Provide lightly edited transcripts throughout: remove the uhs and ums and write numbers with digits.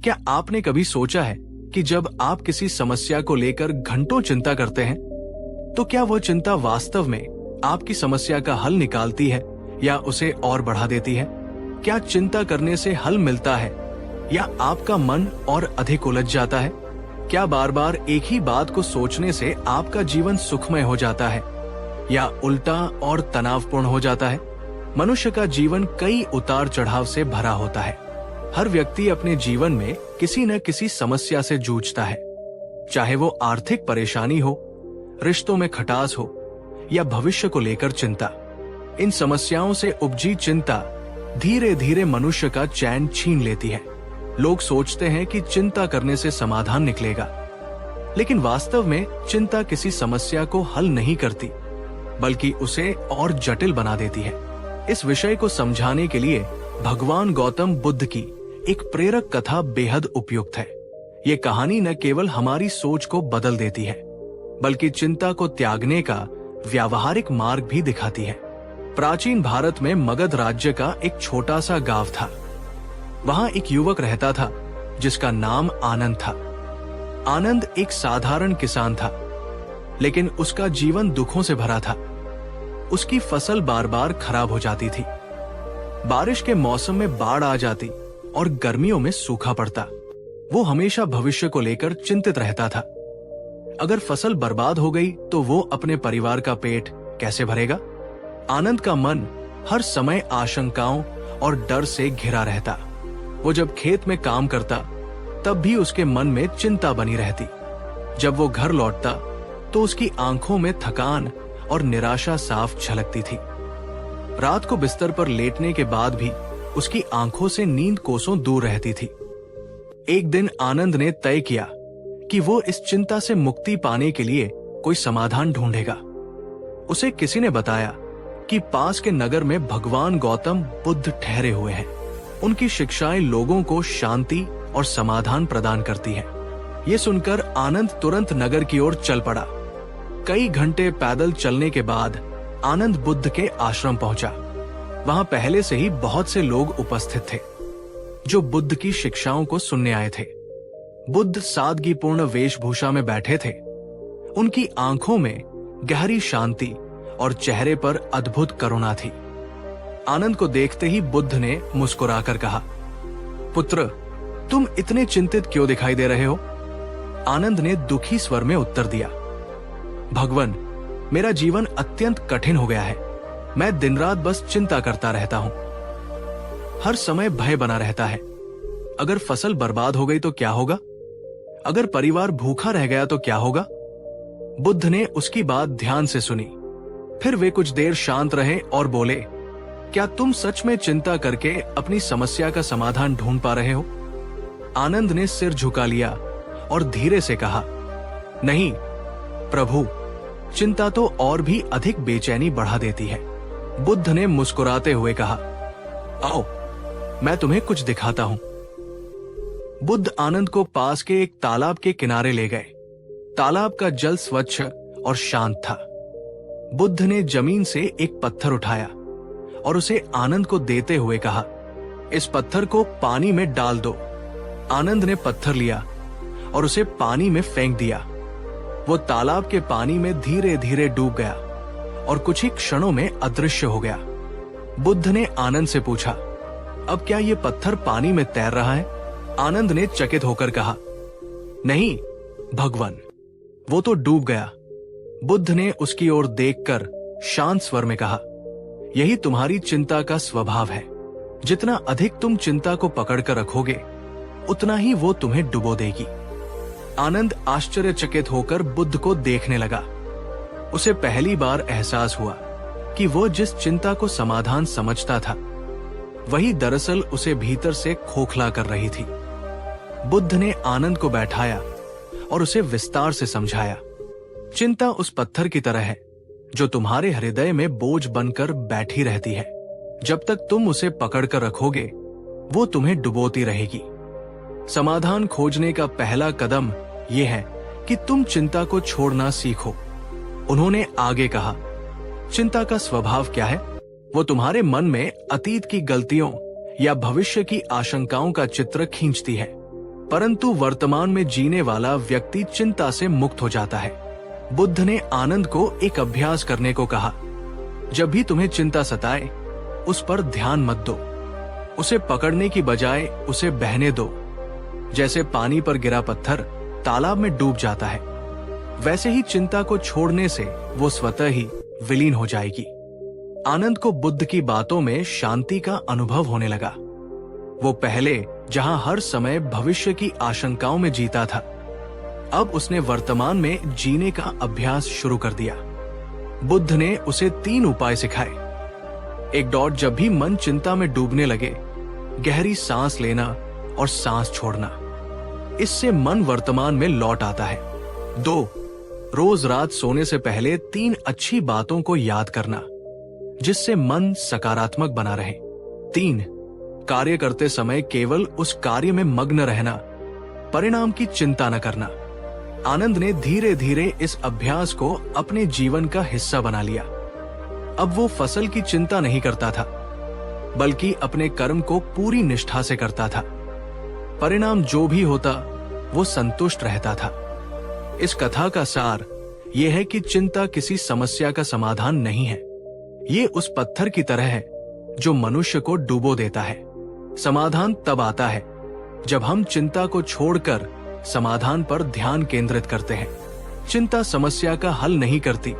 क्या आपने कभी सोचा है कि जब आप किसी समस्या को लेकर घंटों चिंता करते हैं, तो क्या वो चिंता वास्तव में आपकी समस्या का हल निकालती है या उसे और बढ़ा देती है? क्या चिंता करने से हल मिलता है या आपका मन और अधिक उलझ जाता है? क्या बार बार एक ही बात को सोचने से आपका जीवन सुखमय हो जाता है या उल्टा और तनावपूर्ण हो जाता है? मनुष्य का जीवन कई उतार चढ़ाव से भरा होता है। हर व्यक्ति अपने जीवन में किसी न किसी समस्या से जूझता है, चाहे वो आर्थिक परेशानी हो, रिश्तों में खटास हो या भविष्य को लेकर चिंता। इन समस्याओं से उपजी चिंता धीरे धीरे मनुष्य का चैन छीन लेती है। लोग सोचते हैं कि चिंता करने से समाधान निकलेगा, लेकिन वास्तव में चिंता किसी समस्या को हल नहीं करती, बल्कि उसे और जटिल बना देती है। इस विषय को समझाने के लिए भगवान गौतम बुद्ध की एक प्रेरक कथा बेहद उपयुक्त है। ये कहानी न केवल हमारी सोच को बदल देती है, बल्कि चिंता को त्यागने का व्यावहारिक मार्ग भी दिखाती है। प्राचीन भारत में मगध राज्य का एक छोटा सा गांव था। वहां एक युवक रहता था जिसका नाम आनंद था। आनंद एक साधारण किसान था, लेकिन उसका जीवन दुखों से भरा था। उसकी फसल बार बार खराब हो जाती थी। बारिश के मौसम में बाढ़ आ जाती और गर्मियों में सूखा पड़ता। वो हमेशा भविष्य को लेकर चिंतित रहता था। अगर फसल बर्बाद हो गई तो वो अपने परिवार का पेट कैसे भरेगा? आनंद का मन हर समय आशंकाओं और डर से घिरा रहता। वो जब खेत में काम करता, तब भी उसके मन में चिंता बनी रहती। जब वो घर लौटता तो उसकी आंखों में थकान और निराशा साफ झलकती थी। रात को बिस्तर पर लेटने के बाद भी उसकी आंखों से नींद कोसों दूर रहती थी। एक दिन आनंद ने तय किया कि वो इस चिंता से मुक्ति पाने के लिए कोई समाधान ढूंढेगा। उसे किसी ने बताया कि पास के नगर में भगवान गौतम बुद्ध ठहरे हुए हैं। उनकी शिक्षाएं लोगों को शांति और समाधान प्रदान करती हैं। ये सुनकर आनंद तुरंत नगर की ओर चल पड़ा। कई घंटे पैदल चलने के बाद आनंद बुद्ध के आश्रम पहुंचा। वहां पहले से ही बहुत से लोग उपस्थित थे जो बुद्ध की शिक्षाओं को सुनने आए थे। बुद्ध सादगीपूर्ण वेशभूषा में बैठे थे। उनकी आंखों में गहरी शांति और चेहरे पर अद्भुत करुणा थी। आनंद को देखते ही बुद्ध ने मुस्कुराकर कहा, पुत्र, तुम इतने चिंतित क्यों दिखाई दे रहे हो? आनंद ने दुखी स्वर में उत्तर दिया, भगवान, मेरा जीवन अत्यंत कठिन हो गया है। मैं दिन रात बस चिंता करता रहता हूं। हर समय भय बना रहता है। अगर फसल बर्बाद हो गई तो क्या होगा? अगर परिवार भूखा रह गया तो क्या होगा? बुद्ध ने उसकी बात ध्यान से सुनी। फिर वे कुछ देर शांत रहे और बोले, क्या तुम सच में चिंता करके अपनी समस्या का समाधान ढूंढ पा रहे हो? आनंद ने सिर झुका लिया और धीरे से कहा, नहीं प्रभु, चिंता तो और भी अधिक बेचैनी बढ़ा देती है। बुद्ध ने मुस्कुराते हुए कहा, आओ मैं तुम्हें कुछ दिखाता हूं। बुद्ध आनंद को पास के एक तालाब के किनारे ले गए। तालाब का जल स्वच्छ और शांत था। बुद्ध ने जमीन से एक पत्थर उठाया और उसे आनंद को देते हुए कहा, इस पत्थर को पानी में डाल दो। आनंद ने पत्थर लिया और उसे पानी में फेंक दिया। वो तालाब के पानी में धीरे धीरे डूब गया और कुछ ही क्षणों में अदृश्य हो गया। बुद्ध ने आनंद से पूछा, अब क्या ये पत्थर पानी में तैर रहा है? आनंद ने चकित होकर कहा, नहीं भगवान, वो तो डूब गया। बुद्ध ने उसकी ओर देखकर शांत स्वर में कहा, यही तुम्हारी चिंता का स्वभाव है। जितना अधिक तुम चिंता को पकड़कर रखोगे, उतना ही वो तुम्हें डुबो देगी। आनंद आश्चर्यचकित होकर बुद्ध को देखने लगा। उसे पहली बार एहसास हुआ कि वो जिस चिंता को समाधान समझता था, वही दरअसल उसे भीतर से खोखला कर रही थी। बुद्ध ने आनंद को बैठाया और उसे विस्तार से समझाया, चिंता उस पत्थर की तरह है जो तुम्हारे हृदय में बोझ बनकर बैठी रहती है। जब तक तुम उसे पकड़कर रखोगे, वो तुम्हें डुबोती रहेगी। समाधान खोजने का पहला कदम यह है कि तुम चिंता को छोड़ना सीखो। उन्होंने आगे कहा, चिंता का स्वभाव क्या है? वो तुम्हारे मन में अतीत की गलतियों या भविष्य की आशंकाओं का चित्र खींचती है। परंतु वर्तमान में जीने वाला व्यक्ति चिंता से मुक्त हो जाता है। बुद्ध ने आनंद को एक अभ्यास करने को कहा। जब भी तुम्हें चिंता सताए, उस पर ध्यान मत दो। उसे पकड़ने की बजाय उसे बहने दो। जैसे पानी पर गिरा पत्थर तालाब में डूब जाता है, वैसे ही चिंता को छोड़ने से वो स्वतः ही विलीन हो जाएगी। आनंद को बुद्ध की बातों में शांति का अनुभव होने लगा। वो पहले जहां हर समय भविष्य की आशंकाओं में जीता था, अब उसने वर्तमान में जीने का अभ्यास शुरू कर दिया। बुद्ध ने उसे 3 उपाय सिखाए। एक डॉट, जब भी मन चिंता में डूबने लगे, गहरी सांस लेना और सांस छोड़ना। इससे मन वर्तमान में लौट आता है। 2, रोज रात सोने से पहले 3 अच्छी बातों को याद करना, जिससे मन सकारात्मक बना रहे। 3, कार्य करते समय केवल उस कार्य में मग्न रहना, परिणाम की चिंता न करना। आनंद ने धीरे धीरे इस अभ्यास को अपने जीवन का हिस्सा बना लिया। अब वो फसल की चिंता नहीं करता था, बल्कि अपने कर्म को पूरी निष्ठा से करता था। परिणाम जो भी होता, वो संतुष्ट रहता था। इस कथा का सार यह है कि चिंता किसी समस्या का समाधान नहीं है। ये उस पत्थर की तरह है जो मनुष्य को डुबो देता है। समाधान तब आता है जब हम चिंता को छोड़कर समाधान पर ध्यान केंद्रित करते हैं। चिंता समस्या का हल नहीं करती,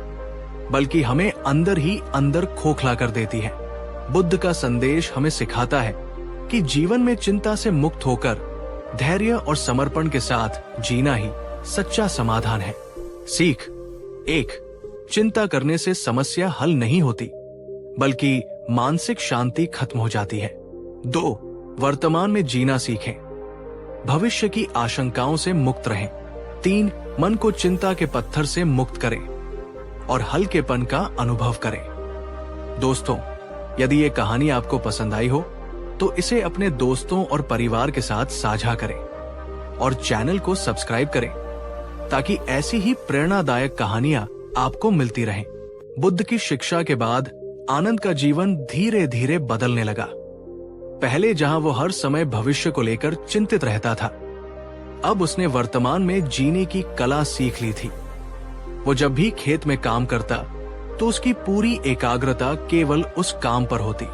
बल्कि हमें अंदर ही अंदर खोखला कर देती है। बुद्ध का संदेश हमें सिखाता है कि जीवन में चिंता से मुक्त होकर धैर्य और समर्पण के साथ जीना ही सच्चा समाधान है। सीख 1, चिंता करने से समस्या हल नहीं होती, बल्कि मानसिक शांति खत्म हो जाती है। 2, वर्तमान में जीना सीखें, भविष्य की आशंकाओं से मुक्त रहें। 3, मन को चिंता के पत्थर से मुक्त करें और हल्केपन का अनुभव करें। दोस्तों, यदि ये कहानी आपको पसंद आई हो तो इसे अपने दोस्तों और परिवार के साथ साझा करें और चैनल को सब्सक्राइब करें, ताकि ऐसी ही प्रेरणादायक कहानियां आपको मिलती रहें। बुद्ध की शिक्षा के बाद आनंद का जीवन धीरे धीरे बदलने लगा। पहले जहां वो हर समय भविष्य को लेकर चिंतित रहता था, अब उसने वर्तमान में जीने की कला सीख ली थी। वो जब भी खेत में काम करता तो उसकी पूरी एकाग्रता केवल उस काम पर होती।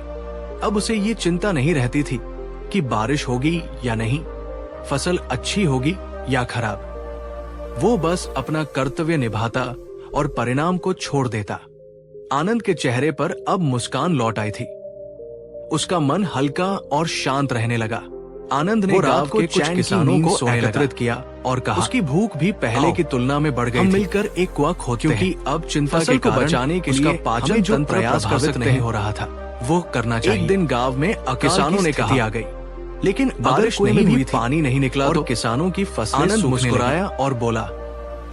अब उसे ये चिंता नहीं रहती थी कि बारिश होगी या नहीं, फसल अच्छी होगी या खराब। वो बस अपना कर्तव्य निभाता और परिणाम को छोड़ देता। आनंद के चेहरे पर अब मुस्कान लौट आई थी। उसका मन हल्का और शांत रहने लगा। आनंद ने रात को कुछ किसानों को एकत्रित किया और कहा, उसकी भूख भी पहले की तुलना में बढ़ गई। हम मिलकर एक कुआं खोदते हैं, क्योंकि अब चिंता के को बचाने के लिए पाचन तंत्र प्रयास नहीं हो रहा था, वो करना चाहिए। एक दिन गांव में किसानों ने कहा आ गई, लेकिन बारिश नहीं हुई, पानी नहीं निकला तो किसानों की फसलें मुस्कुराया और बोला,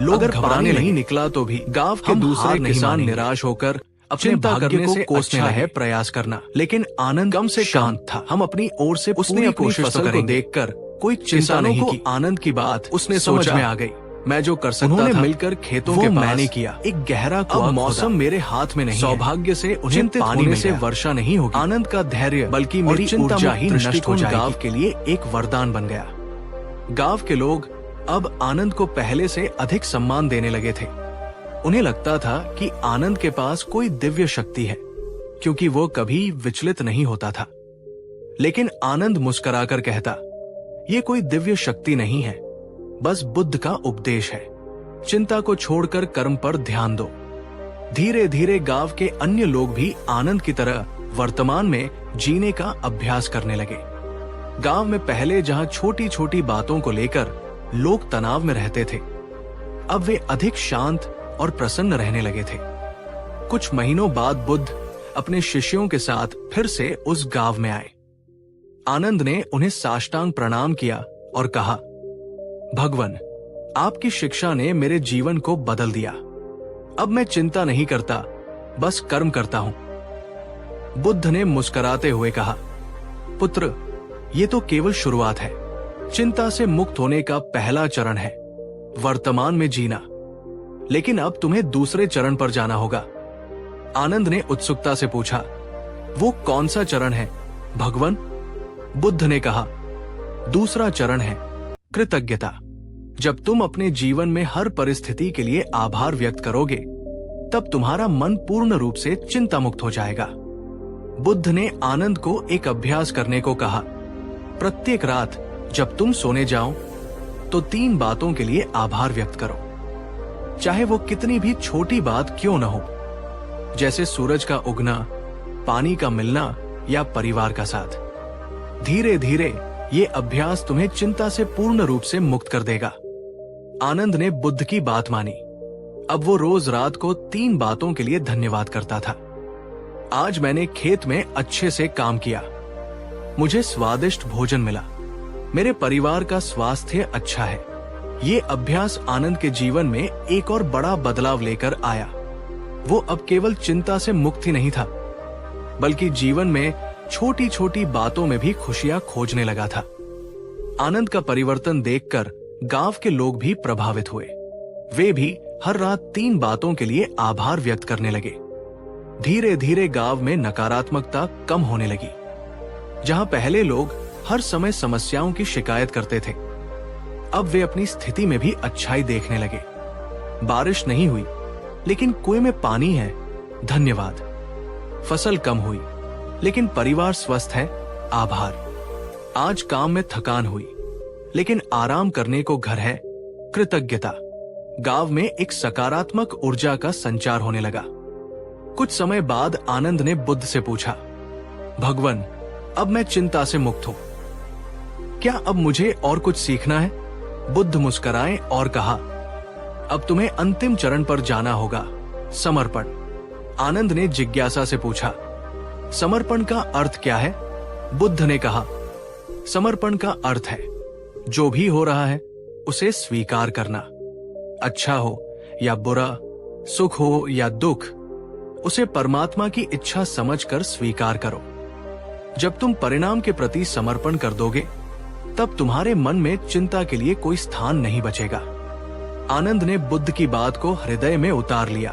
लोग घबराने नहीं निकला तो भी। गांव के दूसरे किसान निराश होकर अपने भाग्य को कोसने लगे प्रयास करना, लेकिन आनंद कम से शांत था। हम अपनी ओर से उसने अपनी फसल को देखकर कोई चिंता नहीं की। आनंद की बात उसने समझ में आ गई। मैं जो कर सकता था मिलकर खेतों के मैंने किया। एक गहरा कुआं, मौसम मेरे हाथ में नहीं, सौभाग्य से उन्हें पानी में से वर्षा नहीं होगी। आनंद का धैर्य बल्कि मेरी ऊर्जा ही नष्ट हो जाएगी। गांव के लिए एक वरदान बन गया। गांव के लोग अब आनंद को पहले से अधिक सम्मान देने लगे थे। उन्हें लगता था कि आनंद के पास कोई दिव्य शक्ति है, क्योंकि वो कभी विचलित नहीं होता था। लेकिन आनंद मुस्कुराकर कहता, ये कोई दिव्य शक्ति नहीं है, बस बुद्ध का उपदेश है। चिंता को छोड़कर कर्म पर ध्यान दो। धीरे धीरे गांव के अन्य लोग भी आनंद की तरह वर्तमान में जीने का अभ्यास करने लगे। गांव में पहले जहां छोटी छोटी बातों को लेकर लोग तनाव में रहते थे, अब वे अधिक शांत और प्रसन्न रहने लगे थे। कुछ महीनों बाद बुद्ध अपने शिष्यों के साथ फिर से उस गांव में आए। आनंद ने उन्हें साष्टांग प्रणाम किया और कहा, भगवान, आपकी शिक्षा ने मेरे जीवन को बदल दिया। अब मैं चिंता नहीं करता, बस कर्म करता हूं। बुद्ध ने मुस्कुराते हुए कहा, पुत्र, ये तो केवल शुरुआत है। चिंता से मुक्त होने का पहला चरण है वर्तमान में जीना, लेकिन अब तुम्हें दूसरे चरण पर जाना होगा। आनंद ने उत्सुकता से पूछा, वो कौन सा चरण है भगवान? बुद्ध ने कहा, दूसरा चरण है कृतज्ञता। जब तुम अपने जीवन में हर परिस्थिति के लिए आभार व्यक्त करोगे, तब तुम्हारा मन पूर्ण रूप से चिंता मुक्त हो जाएगा। बुद्ध ने आनंद को एक अभ्यास करने को कहा। प्रत्येक रात जब तुम सोने जाओ तो 3 बातों के लिए आभार व्यक्त करो, चाहे वो कितनी भी छोटी बात क्यों न हो, जैसे सूरज का उगना, पानी का मिलना या परिवार का साथ। धीरे धीरे ये अभ्यास तुम्हें चिंता से पूर्ण रूप से मुक्त कर देगा। आनंद ने बुद्ध की बात मानी। अब वो रोज रात को 3 बातों के लिए धन्यवाद करता था। आज मैंने खेत में अच्छे से काम किया, मुझे स्वादिष्ट भोजन मिला, मेरे परिवार का स्वास्थ्य अच्छा है। ये अभ्यास आनंद के जीवन में एक और बड़ा बदलाव लेकर आया। वो अब केवल चिंता से मुक्त ही नहीं था, बल्कि जीवन में छोटी छोटी बातों में भी खुशियां खोजने लगा था। आनंद का परिवर्तन देखकर गांव के लोग भी प्रभावित हुए। वे भी हर रात 3 बातों के लिए आभार व्यक्त करने लगे। धीरे धीरे गांव में नकारात्मकता कम होने लगी। जहां पहले लोग हर समय समस्याओं की शिकायत करते थे, अब वे अपनी स्थिति में भी अच्छाई देखने लगे। बारिश नहीं हुई, लेकिन कुएं में पानी है, धन्यवाद। फसल कम हुई, लेकिन परिवार स्वस्थ है, आभार। आज काम में थकान हुई, लेकिन आराम करने को घर है, कृतज्ञता। गांव में एक सकारात्मक ऊर्जा का संचार होने लगा। कुछ समय बाद आनंद ने बुद्ध से पूछा, भगवान, अब मैं चिंता से मुक्त हूं, क्या अब मुझे और कुछ सीखना है? बुद्ध मुस्कुराए और कहा, अब तुम्हें अंतिम चरण पर जाना होगा, समर्पण। आनंद ने जिज्ञासा से पूछा, समर्पण का अर्थ क्या है? बुद्ध ने कहा, समर्पण का अर्थ है जो भी हो रहा है उसे स्वीकार करना। अच्छा हो या बुरा, सुख हो या दुख, उसे परमात्मा की इच्छा समझकर स्वीकार करो। जब तुम परिणाम के प्रति समर्पण कर दोगे, तब तुम्हारे मन में चिंता के लिए कोई स्थान नहीं बचेगा। आनंद ने बुद्ध की बात को हृदय में उतार लिया।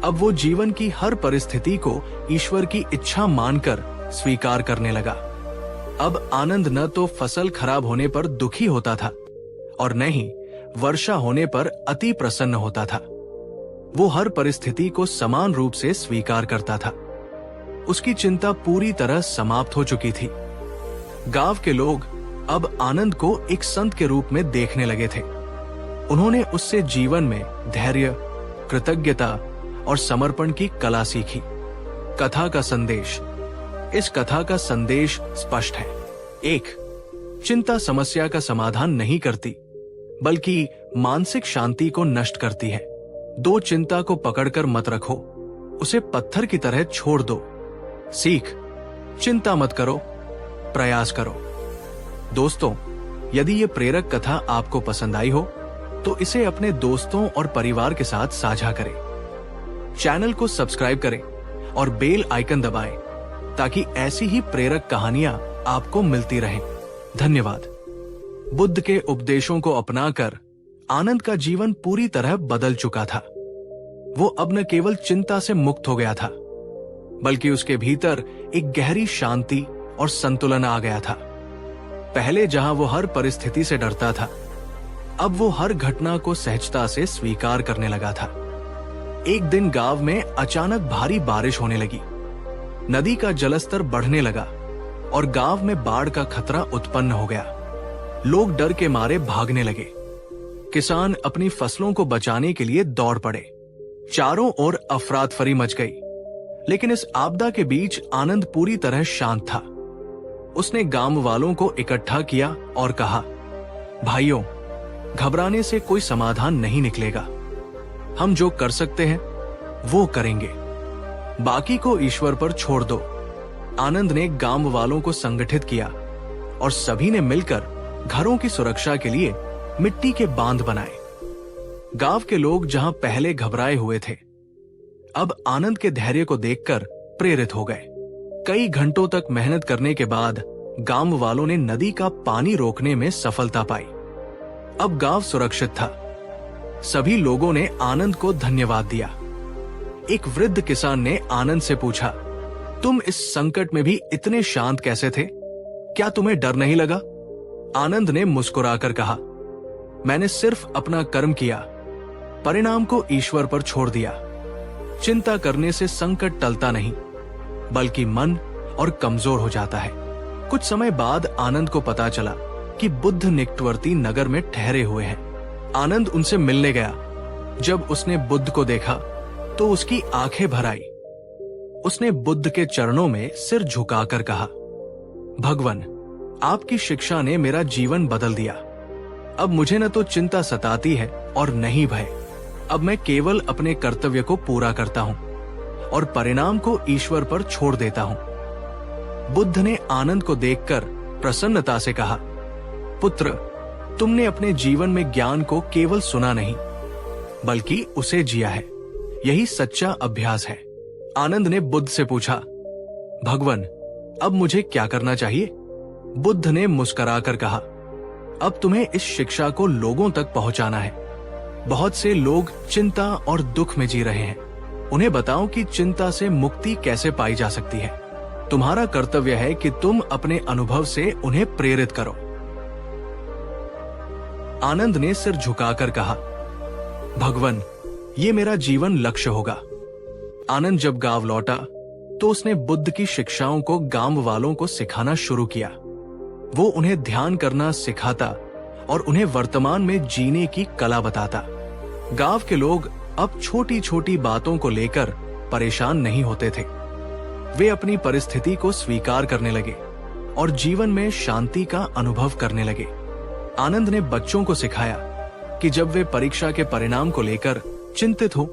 अब वो जीवन की हर परिस्थिति को ईश्वर की इच्छा मानकर स्वीकार करने लगा। अब आनंद न तो फसल खराब होने पर दुखी होता था और न ही वर्षा होने पर अति प्रसन्न होता था। वो हर परिस्थिति को समान रूप से स्वीकार करता था। उसकी चिंता पूरी तरह समाप्त हो चुकी थी। गांव के लोग अब आनंद को एक संत के रूप में देखने लगे थे। उन्होंने उससे जीवन में धैर्य, कृतज्ञता और समर्पण की कला सीखी। कथा का संदेश। इस कथा का संदेश स्पष्ट है। 1. चिंता समस्या का समाधान नहीं करती, बल्कि मानसिक शांति को नष्ट करती है। 2. चिंता को पकड़कर मत रखो, उसे पत्थर की तरह छोड़ दो। सीख, चिंता मत करो, प्रयास करो। दोस्तों, यदि ये प्रेरक कथा आपको पसंद आई हो तो इसे अपने दोस्तों और परिवार के साथ साझा करें। चैनल को सब्सक्राइब करें और बेल आइकन दबाएं ताकि ऐसी ही प्रेरक कहानियां आपको मिलती रहें। धन्यवाद। बुद्ध के उपदेशों को अपनाकर आनंद का जीवन पूरी तरह बदल चुका था। वो अब न केवल चिंता से मुक्त हो गया था, बल्कि उसके भीतर एक गहरी शांति और संतुलन आ गया था। पहले जहां वो हर परिस्थिति से डरता था, अब वो हर घटना को सहजता से स्वीकार करने लगा था। एक दिन गांव में अचानक भारी बारिश होने लगी। नदी का जलस्तर बढ़ने लगा और गांव में बाढ़ का खतरा उत्पन्न हो गया। लोग डर के मारे भागने लगे। किसान अपनी फसलों को बचाने के लिए दौड़ पड़े। चारों ओर अफरा-तफरी मच गई। लेकिन इस आपदा के बीच आनंद पूरी तरह शांत था। उसने गांव वालों को इकट्ठा किया और कहा, भाइयों, घबराने से कोई समाधान नहीं निकलेगा। हम जो कर सकते हैं वो करेंगे, बाकी को ईश्वर पर छोड़ दो। आनंद ने गांव वालों को संगठित किया और सभी ने मिलकर घरों की सुरक्षा के लिए मिट्टी के बांध बनाए। गांव के लोग जहां पहले घबराए हुए थे, अब आनंद के धैर्य को देखकर प्रेरित हो गए। कई घंटों तक मेहनत करने के बाद गांव वालों ने नदी का पानी रोकने में सफलता पाई। अब गांव सुरक्षित था। सभी लोगों ने आनंद को धन्यवाद दिया। एक वृद्ध किसान ने आनंद से पूछा, तुम इस संकट में भी इतने शांत कैसे थे? क्या तुम्हें डर नहीं लगा? आनंद ने मुस्कुराकर कहा, मैंने सिर्फ अपना कर्म किया, परिणाम को ईश्वर पर छोड़ दिया। चिंता करने से संकट टलता नहीं, बल्कि मन और कमजोर हो जाता है। कुछ समय बाद आनंद को पता चला कि बुद्ध निकटवर्ती नगर में ठहरे हुए हैं। आनंद उनसे मिलने गया। जब उसने बुद्ध को देखा तो उसकी आंखें भर आई। उसने बुद्ध के चरणों में सिर झुकाकर कहा, भगवान, आपकी शिक्षा ने मेरा जीवन बदल दिया। अब मुझे न तो चिंता सताती है और न ही भय। अब मैं केवल अपने कर्तव्य को पूरा करता हूं और परिणाम को ईश्वर पर छोड़ देता हूं। बुद्ध ने आनंद को देखकर प्रसन्नता से कहा, पुत्र, तुमने अपने जीवन में ज्ञान को केवल सुना नहीं, बल्कि उसे जिया है। यही सच्चा अभ्यास है। आनंद ने बुद्ध से पूछा, भगवान, अब मुझे क्या करना चाहिए? बुद्ध ने मुस्कुराकर कहा, अब तुम्हें इस शिक्षा को लोगों तक पहुंचाना है। बहुत से लोग चिंता और दुख में जी रहे हैं। उन्हें बताओ कि चिंता से मुक्ति कैसे पाई जा सकती है। तुम्हारा कर्तव्य है कि तुम अपने अनुभव से उन्हें प्रेरित करो। आनंद ने सिर झुकाकर कहा, भगवान, ये मेरा जीवन लक्ष्य होगा। आनंद जब गांव लौटा तो उसने बुद्ध की शिक्षाओं को गांव वालों को सिखाना शुरू किया। वो उन्हें ध्यान करना सिखाता और उन्हें वर्तमान में जीने की कला बताता। गांव के लोग अब छोटी छोटी बातों को लेकर परेशान नहीं होते थे। वे अपनी परिस्थिति को स्वीकार करने लगे और जीवन में शांति का अनुभव करने लगे। आनंद ने बच्चों को सिखाया कि जब वे परीक्षा के परिणाम को लेकर चिंतित हो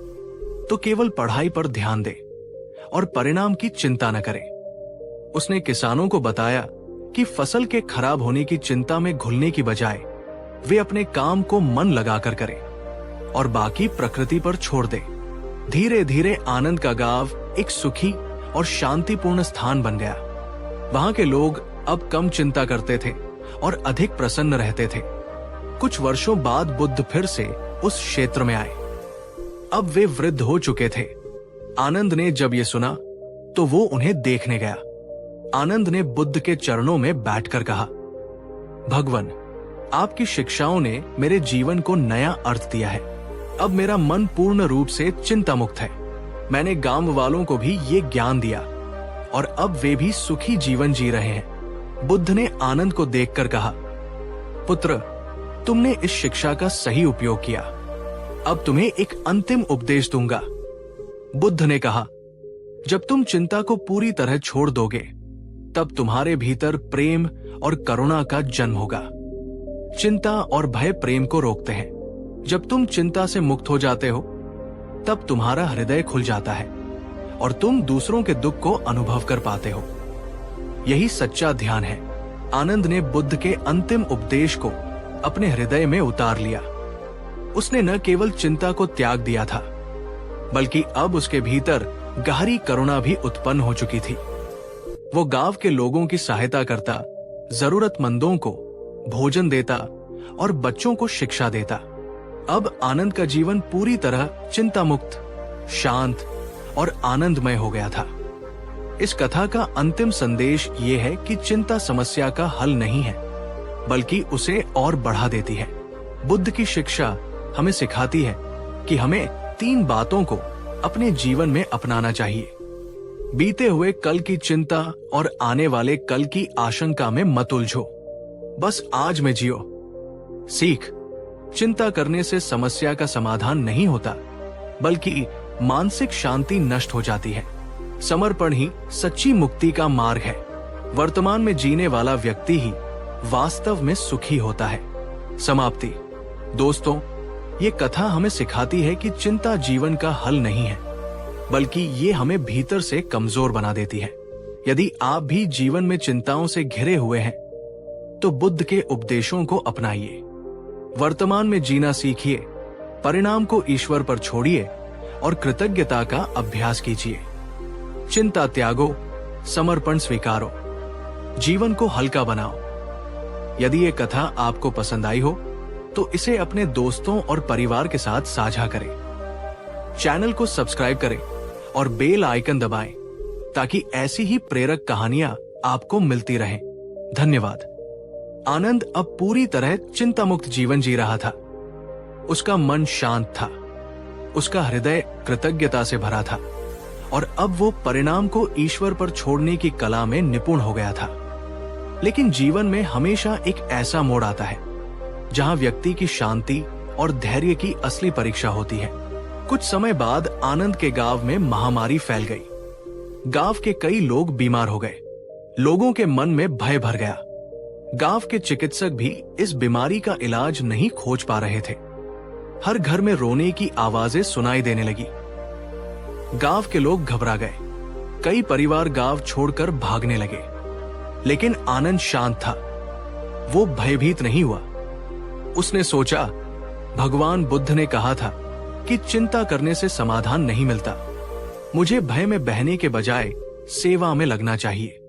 तो केवल पढ़ाई पर ध्यान दें और परिणाम की चिंता न करें। उसने किसानों को बताया कि फसल के खराब होने की चिंता में घुलने की बजाय वे अपने काम को मन लगाकर करें और बाकी प्रकृति पर छोड़ दें। धीरे धीरे आनंद का गांव एक सुखी और शांतिपूर्ण स्थान बन गया। वहां के लोग अब कम चिंता करते थे और अधिक प्रसन्न रहते थे। कुछ वर्षों बाद बुद्ध फिर से उस क्षेत्र में आए। अब वे वृद्ध हो चुके थे। आनंद ने जब ये सुना तो वो उन्हें देखने गया। आनंद ने बुद्ध के चरणों में बैठकर कहा, भगवान, आपकी शिक्षाओं ने मेरे जीवन को नया अर्थ दिया है। अब मेरा मन पूर्ण रूप से चिंता मुक्त है। मैंने गांव वालों को भी ये ज्ञान दिया और अब वे भी सुखी जीवन जी रहे हैं। बुद्ध ने आनंद को देखकर कहा, पुत्र, तुमने इस शिक्षा का सही उपयोग किया। अब तुम्हें एक अंतिम उपदेश दूंगा। बुद्ध ने कहा, जब तुम चिंता को पूरी तरह छोड़ दोगे तब तुम्हारे भीतर प्रेम और करुणा का जन्म होगा। चिंता और भय प्रेम को रोकते हैं। जब तुम चिंता से मुक्त हो जाते हो तब तुम्हारा हृदय खुल जाता है और तुम दूसरों के दुख को अनुभव कर पाते हो। यही सच्चा ध्यान है। आनंद ने बुद्ध के अंतिम उपदेश को अपने हृदय में उतार लिया। उसने न केवल चिंता को त्याग दिया था, बल्कि अब उसके भीतर गहरी करुणा भी उत्पन्न हो चुकी थी। वो गांव के लोगों की सहायता करता, जरूरतमंदों को भोजन देता और बच्चों को शिक्षा देता। अब आनंद का जीवन पूरी तरह चिंता मुक्त, शांत और आनंदमय हो गया था। इस कथा का अंतिम संदेश ये है कि चिंता समस्या का हल नहीं है, बल्कि उसे और बढ़ा देती है। बुद्ध की शिक्षा हमें सिखाती है कि हमें 3 बातों को अपने जीवन में अपनाना चाहिए। बीते हुए कल की चिंता और आने वाले कल की आशंका में मत उलझो, बस आज में जियो। सीख, चिंता करने से समस्या का समाधान नहीं होता, बल्कि मानसिक शांति नष्ट हो जाती है। समर्पण ही सच्ची मुक्ति का मार्ग है। वर्तमान में जीने वाला व्यक्ति ही वास्तव में सुखी होता है। समाप्ति। दोस्तों, ये कथा हमें सिखाती है कि चिंता जीवन का हल नहीं है, बल्कि ये हमें भीतर से कमजोर बना देती है। यदि आप भी जीवन में चिंताओं से घिरे हुए हैं, तो बुद्ध के उपदेशों को अपनाइए। वर्तमान में जीना सीखिए, परिणाम को ईश्वर पर छोड़िए और कृतज्ञता का अभ्यास कीजिए। चिंता त्यागो, समर्पण स्वीकारो, जीवन को हल्का बनाओ। यदि ये कथा आपको पसंद आई हो तो इसे अपने दोस्तों और परिवार के साथ साझा करें। चैनल को सब्सक्राइब करें और बेल आइकन दबाएं ताकि ऐसी ही प्रेरक कहानियां आपको मिलती रहें। धन्यवाद। आनंद अब पूरी तरह चिंता मुक्त जीवन जी रहा था। उसका मन शांत था, उसका हृदय कृतज्ञता से भरा था और अब वो परिणाम को ईश्वर पर छोड़ने की कला में निपुण हो गया था। लेकिन जीवन में हमेशा एक ऐसा मोड़ आता है जहां व्यक्ति की शांति और धैर्य की असली परीक्षा होती है। कुछ समय बाद आनंद के गांव में महामारी फैल गई। गांव के कई लोग बीमार हो गए। लोगों के मन में भय भर गया। गांव के चिकित्सक भी इस बीमारी का इलाज नहीं खोज पा रहे थे। हर घर में रोने की आवाजें सुनाई देने लगी। गांव के लोग घबरा गए। कई परिवार गांव छोड़कर भागने लगे। लेकिन आनंद शांत था। वो भयभीत नहीं हुआ। उसने सोचा, भगवान बुद्ध ने कहा था कि चिंता करने से समाधान नहीं मिलता। मुझे भय में बहने के बजाय सेवा में लगना चाहिए।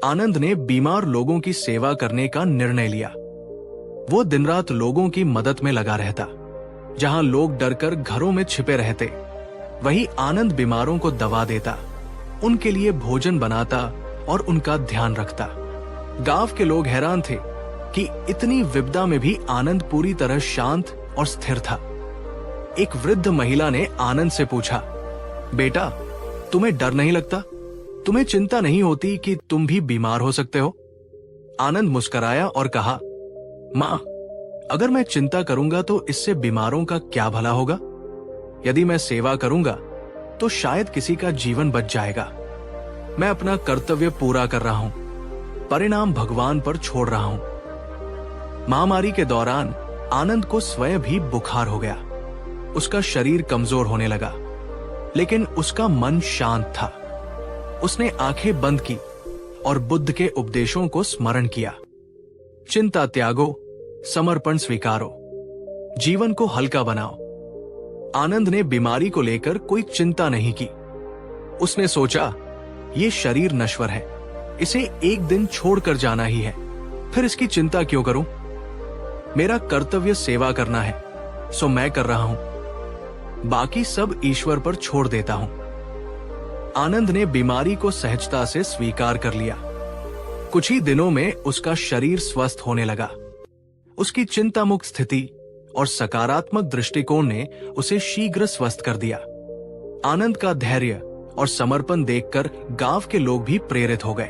आनंद ने बीमार लोगों की सेवा करने का निर्णय लिया। वो दिन रात लोगों की मदद में लगा रहता। जहां लोग डरकर घरों में छिपे रहते, वहीं आनंद बीमारों को दवा देता, उनके लिए भोजन बनाता और उनका ध्यान रखता। गांव के लोग हैरान थे कि इतनी विपदा में भी आनंद पूरी तरह शांत और स्थिर था। एक वृद्ध महिला ने आनंद से पूछा, बेटा, तुम्हें डर नहीं लगता? तुम्हें चिंता नहीं होती कि तुम भी बीमार हो सकते हो? आनंद मुस्कुराया और कहा, मां, अगर मैं चिंता करूंगा तो इससे बीमारों का क्या भला होगा? यदि मैं सेवा करूंगा तो शायद किसी का जीवन बच जाएगा। मैं अपना कर्तव्य पूरा कर रहा हूं, परिणाम भगवान पर छोड़ रहा हूं। महामारी के दौरान आनंद को स्वयं भी बुखार हो गया। उसका शरीर कमजोर होने लगा, लेकिन उसका मन शांत था। उसने आंखें बंद की और बुद्ध के उपदेशों को स्मरण किया। चिंता त्यागो, समर्पण स्वीकारो, जीवन को हल्का बनाओ। आनंद ने बीमारी को लेकर कोई चिंता नहीं की। उसने सोचा, ये शरीर नश्वर है, इसे एक दिन छोड़कर जाना ही है, फिर इसकी चिंता क्यों करूं? मेरा कर्तव्य सेवा करना है, सो मैं कर रहा हूं। बाकी सब ईश्वर पर छोड़ देता हूं। आनंद ने बीमारी को सहजता से स्वीकार कर लिया। कुछ ही दिनों में उसका शरीर स्वस्थ होने लगा। उसकी चिंता मुक्त स्थिति और सकारात्मक दृष्टिकोण ने उसे शीघ्र स्वस्थ कर दिया। आनंद का धैर्य और समर्पण देखकर गांव के लोग भी प्रेरित हो गए।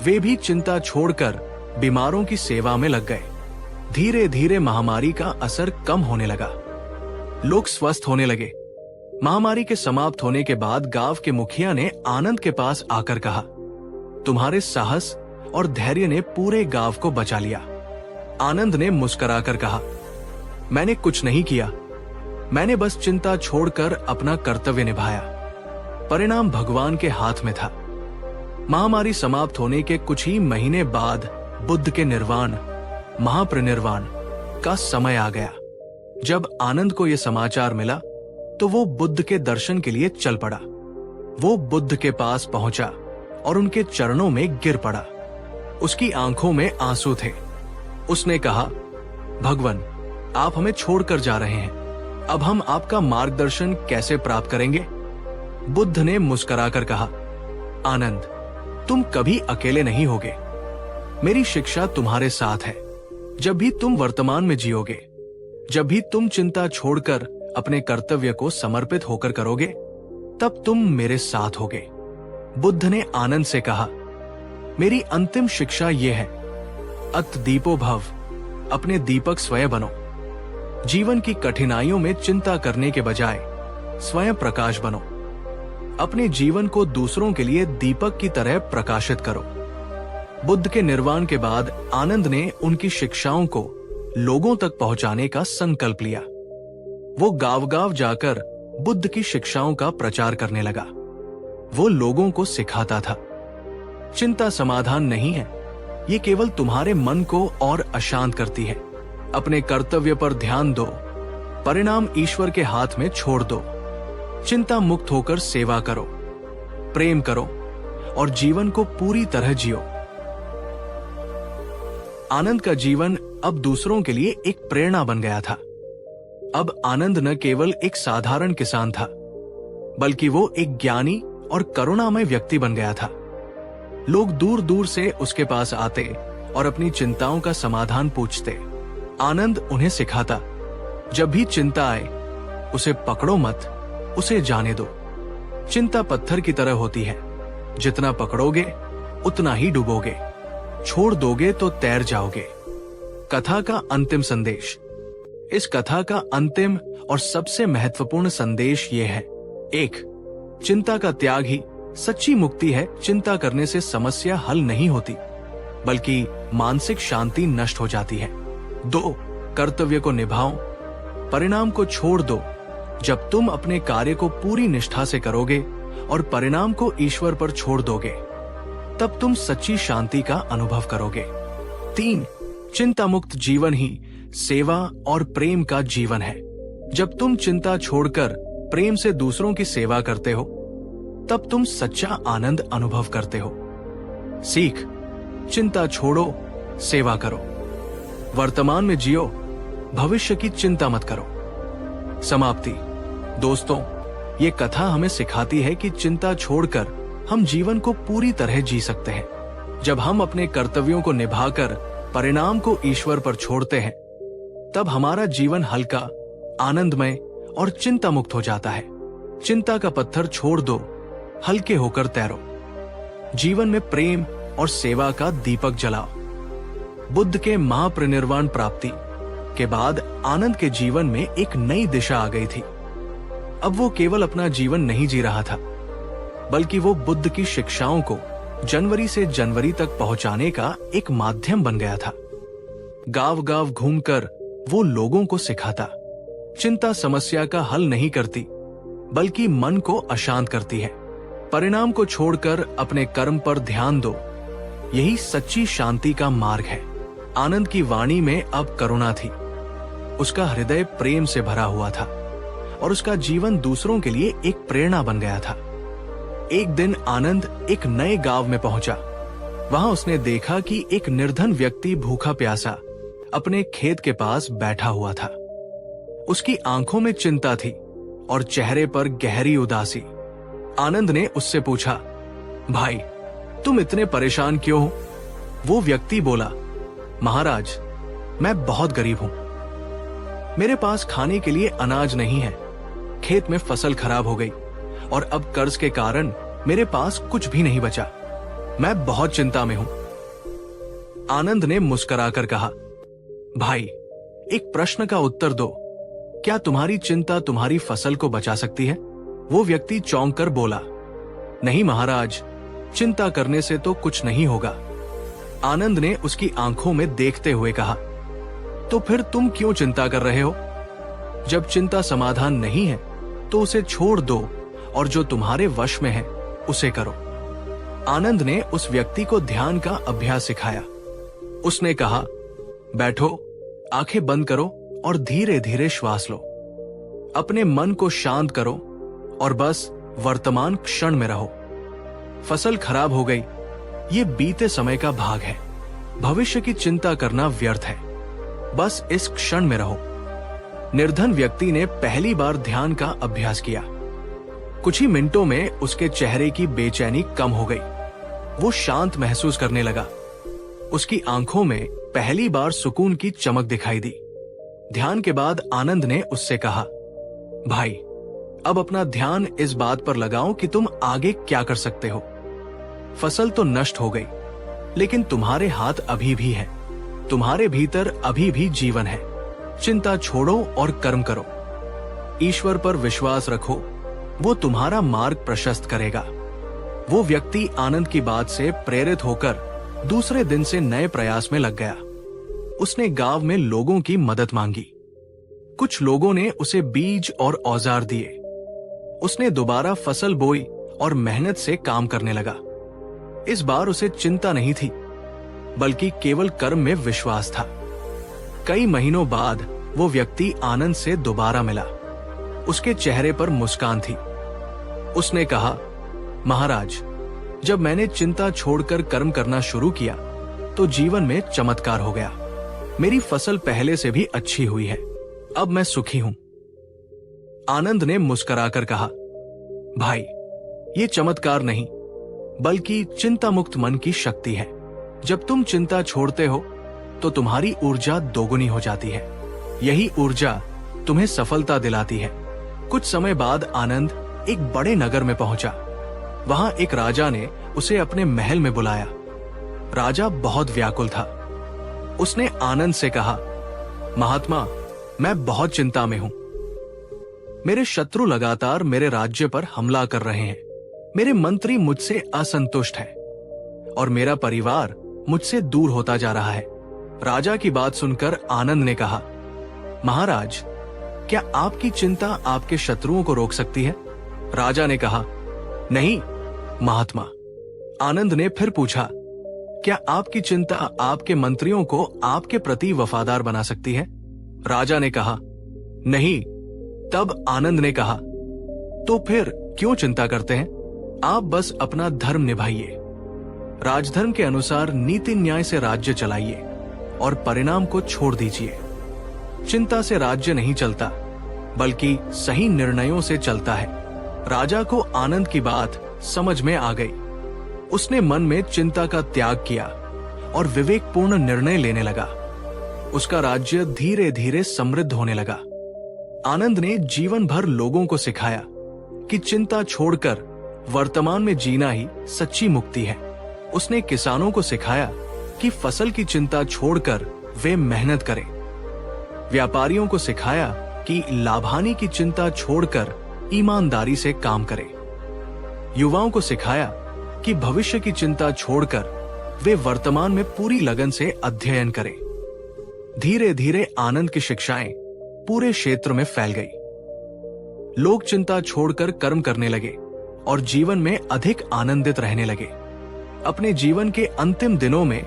वे भी चिंता छोड़कर बीमारों की सेवा में लग गए। धीरे धीरे महामारी का असर कम होने लगा। लोग स्वस्थ होने लगे। महामारी के समाप्त होने के बाद गांव के मुखिया ने आनंद के पास आकर कहा, तुम्हारे साहस और धैर्य ने पूरे गांव को बचा लिया। आनंद ने मुस्कुराकर कहा, मैंने कुछ नहीं किया, मैंने बस चिंता छोड़कर अपना कर्तव्य निभाया। परिणाम भगवान के हाथ में था। महामारी समाप्त होने के कुछ ही महीने बाद बुद्ध के निर्वाण, महापरिनिर्वाण का समय आ गया। जब आनंद को यह समाचार मिला तो वो बुद्ध के दर्शन के लिए चल पड़ा। वो बुद्ध के पास पहुंचा और उनके चरणों में गिर पड़ा। उसकी आंखों में आंसू थे। उसने कहा, भगवान, आप हमें छोड़कर जा रहे हैं, अब हम आपका मार्गदर्शन कैसे प्राप्त करेंगे? बुद्ध ने मुस्कुराकर कहा, आनंद, तुम कभी अकेले नहीं होगे। मेरी शिक्षा तुम्हारे साथ है। जब भी तुम वर्तमान में जियोगे, जब भी तुम चिंता छोड़कर अपने कर्तव्य को समर्पित होकर करोगे, तब तुम मेरे साथ होगे। बुद्ध ने आनंद से कहा, मेरी अंतिम शिक्षा यह है, अत दीपो भव, अपने दीपक स्वयं बनो। जीवन की कठिनाइयों में चिंता करने के बजाय स्वयं प्रकाश बनो। अपने जीवन को दूसरों के लिए दीपक की तरह प्रकाशित करो। बुद्ध के निर्वाण के बाद आनंद ने उनकी शिक्षाओं को लोगों तक पहुंचाने का संकल्प लिया। वो गांव-गांव जाकर बुद्ध की शिक्षाओं का प्रचार करने लगा। वो लोगों को सिखाता था, चिंता समाधान नहीं है, ये केवल तुम्हारे मन को और अशांत करती है। अपने कर्तव्य पर ध्यान दो, परिणाम ईश्वर के हाथ में छोड़ दो। चिंता मुक्त होकर सेवा करो, प्रेम करो और जीवन को पूरी तरह जियो। आनंद का जीवन अब दूसरों के लिए एक प्रेरणा बन गया था। अब आनंद न केवल एक साधारण किसान था, बल्कि वो एक ज्ञानी और करुणामय व्यक्ति बन गया था। लोग दूर दूर से उसके पास आते और अपनी चिंताओं का समाधान पूछते। आनंद उन्हें सिखाता, जब भी चिंता आए उसे पकड़ो मत, उसे जाने दो। चिंता पत्थर की तरह होती है, जितना पकड़ोगे उतना ही डूबोगे, छोड़ दोगे तो तैर जाओगे। कथा का अंतिम संदेश। इस कथा का अंतिम और सबसे महत्वपूर्ण संदेश ये है, 1. चिंता का त्याग ही सच्ची मुक्ति है। चिंता करने से समस्या हल नहीं होती, बल्कि मानसिक शांति नष्ट हो जाती है। 2. कर्तव्य को निभाओ, परिणाम को छोड़ दो। जब तुम अपने कार्य को पूरी निष्ठा से करोगे और परिणाम को ईश्वर पर छोड़ दोगे, तब तुम सच्ची शांति का अनुभव करोगे। 3. चिंता मुक्त जीवन ही सेवा और प्रेम का जीवन है। जब तुम चिंता छोड़कर प्रेम से दूसरों की सेवा करते हो, तब तुम सच्चा आनंद अनुभव करते हो। सीख, चिंता छोड़ो, सेवा करो। वर्तमान में जियो, भविष्य की चिंता मत करो। समाप्ति। दोस्तों, ये कथा हमें सिखाती है कि चिंता छोड़कर हम जीवन को पूरी तरह जी सकते हैं। जब हम अपने कर्तव्यों को निभाकर परिणाम को ईश्वर पर छोड़ते हैं, तब हमारा जीवन हल्का, आनंदमय और चिंता मुक्त हो जाता है। चिंता का पत्थर छोड़ दो, हल्के होकर तैरो। जीवन में प्रेम और सेवा का दीपक जलाओ। बुद्ध के महापरिनिर्वाण प्राप्ति के बाद आनंद के जीवन में एक नई दिशा आ गई थी। अब वो केवल अपना जीवन नहीं जी रहा था, बल्कि वो बुद्ध की शिक्षाओं को जनवरी से जनवरी तक पहुंचाने का एक माध्यम बन गया था। गांव-गांव घूमकर वो लोगों को सिखाता, चिंता समस्या का हल नहीं करती, बल्कि मन को अशांत करती है। परिणाम को छोड़कर अपने कर्म पर ध्यान दो, यही सच्ची शांति का मार्ग है। आनंद की वाणी में अब करुणा थी, उसका हृदय प्रेम से भरा हुआ था और उसका जीवन दूसरों के लिए एक प्रेरणा बन गया था। एक दिन आनंद एक नए गांव में पहुंचा। वहां उसने देखा कि एक निर्धन व्यक्ति भूखा प्यासा अपने खेत के पास बैठा हुआ था। उसकी आंखों में चिंता थी और चेहरे पर गहरी उदासी। आनंद ने उससे पूछा, भाई, तुम इतने परेशान क्यों हो? वो व्यक्ति बोला, महाराज, मैं बहुत गरीब हूं। मेरे पास खाने के लिए अनाज नहीं है। खेत में फसल खराब हो गई और अब कर्ज के कारण मेरे पास कुछ भी नहीं बचा। मैं बहुत चिंता में हूं। आनंद ने मुस्कुराकर कहा, भाई, एक प्रश्न का उत्तर दो, क्या तुम्हारी चिंता तुम्हारी फसल को बचा सकती है? वो व्यक्ति चौंक कर बोला, नहीं महाराज, चिंता करने से तो कुछ नहीं होगा। आनंद ने उसकी आंखों में देखते हुए कहा, तो फिर तुम क्यों चिंता कर रहे हो? जब चिंता समाधान नहीं है तो उसे छोड़ दो और जो तुम्हारे वश में है उसे करो। आनंद ने उस व्यक्ति को ध्यान का अभ्यास सिखाया। उसने कहा, बैठो, आंखें बंद करो और धीरे धीरे श्वास लो। अपने मन को शांत करो और बस वर्तमान क्षण में रहो। फसल खराब हो गई, ये बीते समय का भाग है। भविष्य की चिंता करना व्यर्थ है, बस इस क्षण में रहो। निर्धन व्यक्ति ने पहली बार ध्यान का अभ्यास किया। कुछ ही मिनटों में उसके चेहरे की बेचैनी कम हो गई। वो शांत महसूस करने लगा। उसकी आंखों में पहली बार सुकून की चमक दिखाई दी। ध्यान के बाद आनंद ने उससे कहा, भाई, अब अपना ध्यान इस बात पर लगाओ कि तुम आगे क्या कर सकते हो। फसल तो नष्ट हो गई, लेकिन तुम्हारे हाथ अभी भी है। तुम्हारे भीतर अभी भी जीवन है। चिंता छोड़ो और कर्म करो। ईश्वर पर विश्वास रखो, वो तुम्हारा मार्ग प्रशस्त करेगा। वो व्यक्ति आनंद की बात से प्रेरित होकर दूसरे दिन से नए प्रयास में लग गया। उसने गांव में लोगों की मदद मांगी। कुछ लोगों ने उसे बीज और औजार दिए। उसने दोबारा फसल बोई और मेहनत से काम करने लगा। इस बार उसे चिंता नहीं थी, बल्कि केवल कर्म में विश्वास था। कई महीनों बाद वो व्यक्ति आनंद से दोबारा मिला। उसके चेहरे पर मुस्कान थी। उसने कहा, महाराज, जब मैंने चिंता छोड़कर कर्म करना शुरू किया तो जीवन में चमत्कार हो गया। मेरी फसल पहले से भी अच्छी हुई है। अब मैं सुखी हूं। आनंद ने मुस्कुराकर कहा, भाई, ये चमत्कार नहीं, बल्कि चिंता मुक्त मन की शक्ति है। जब तुम चिंता छोड़ते हो तो तुम्हारी ऊर्जा दोगुनी हो जाती है। यही ऊर्जा तुम्हें सफलता दिलाती है। कुछ समय बाद आनंद एक बड़े नगर में पहुंचा। वहां एक राजा ने उसे अपने महल में बुलाया। राजा बहुत व्याकुल था। उसने आनंद से कहा, महात्मा, मैं बहुत चिंता में हूं। मेरे शत्रु लगातार मेरे राज्य पर हमला कर रहे हैं। मेरे मंत्री मुझसे असंतुष्ट हैं और मेरा परिवार मुझसे दूर होता जा रहा है। राजा की बात सुनकर आनंद ने कहा, महाराज, क्या आपकी चिंता आपके शत्रुओं को रोक सकती है? राजा ने कहा, नहीं महात्मा। आनंद ने फिर पूछा, क्या आपकी चिंता आपके मंत्रियों को आपके प्रति वफादार बना सकती है? राजा ने कहा, नहीं। तब आनंद ने कहा, तो फिर क्यों चिंता करते हैं? आप बस अपना धर्म निभाइए। राजधर्म के अनुसार नीति न्याय से राज्य चलाइए और परिणाम को छोड़ दीजिए। चिंता से राज्य नहीं चलता, बल्कि सही निर्णयों से चलता है। राजा को आनंद की बात समझ में आ गई। उसने मन में चिंता का त्याग किया और विवेकपूर्ण निर्णय लेने लगा। उसका राज्य धीरे धीरे समृद्ध होने लगा। आनंद ने जीवन भर लोगों को सिखाया कि चिंता छोड़कर वर्तमान में जीना ही सच्ची मुक्ति है। उसने किसानों को सिखाया कि फसल की चिंता छोड़कर वे मेहनत करें। व्यापारियों को सिखाया कि लाभानी की चिंता छोड़कर ईमानदारी से काम करें। युवाओं को सिखाया कि भविष्य की चिंता छोड़कर वे वर्तमान में पूरी लगन से अध्ययन करें। धीरे धीरे आनंद की शिक्षाएं पूरे क्षेत्र में फैल गई। लोग चिंता छोड़कर कर्म करने लगे और जीवन में अधिक आनंदित रहने लगे। अपने जीवन के अंतिम दिनों में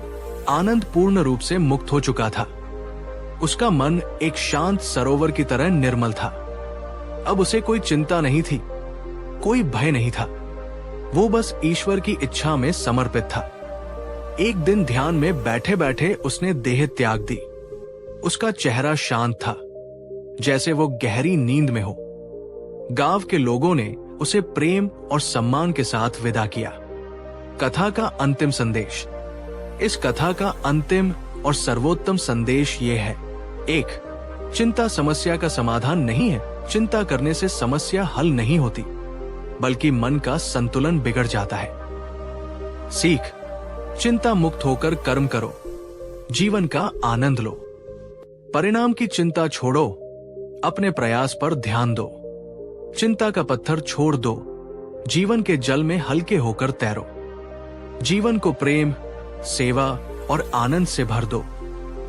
आनंद पूर्ण रूप से मुक्त हो चुका था। उसका मन एक शांत सरोवर की तरह निर्मल था। अब उसे कोई चिंता नहीं थी, कोई भय नहीं था। वो बस ईश्वर की इच्छा में समर्पित था। एक दिन ध्यान में बैठे बैठे उसने देह त्याग दी। उसका चेहरा शांत था, जैसे वो गहरी नींद में हो। गांव के लोगों ने उसे प्रेम और सम्मान के साथ विदा किया। कथा का अंतिम संदेश। इस कथा का अंतिम और सर्वोत्तम संदेश ये है: 1. चिंता समस्या का समाधान नहीं है। चिंता करने से समस्या हल नहीं होती, बल्कि मन का संतुलन बिगड़ जाता है। सीख: चिंता मुक्त होकर कर्म करो, जीवन का आनंद लो। परिणाम की चिंता छोड़ो, अपने प्रयास पर ध्यान दो। चिंता का पत्थर छोड़ दो, जीवन के जल में हल्के होकर तैरो। जीवन को प्रेम, सेवा और आनंद से भर दो।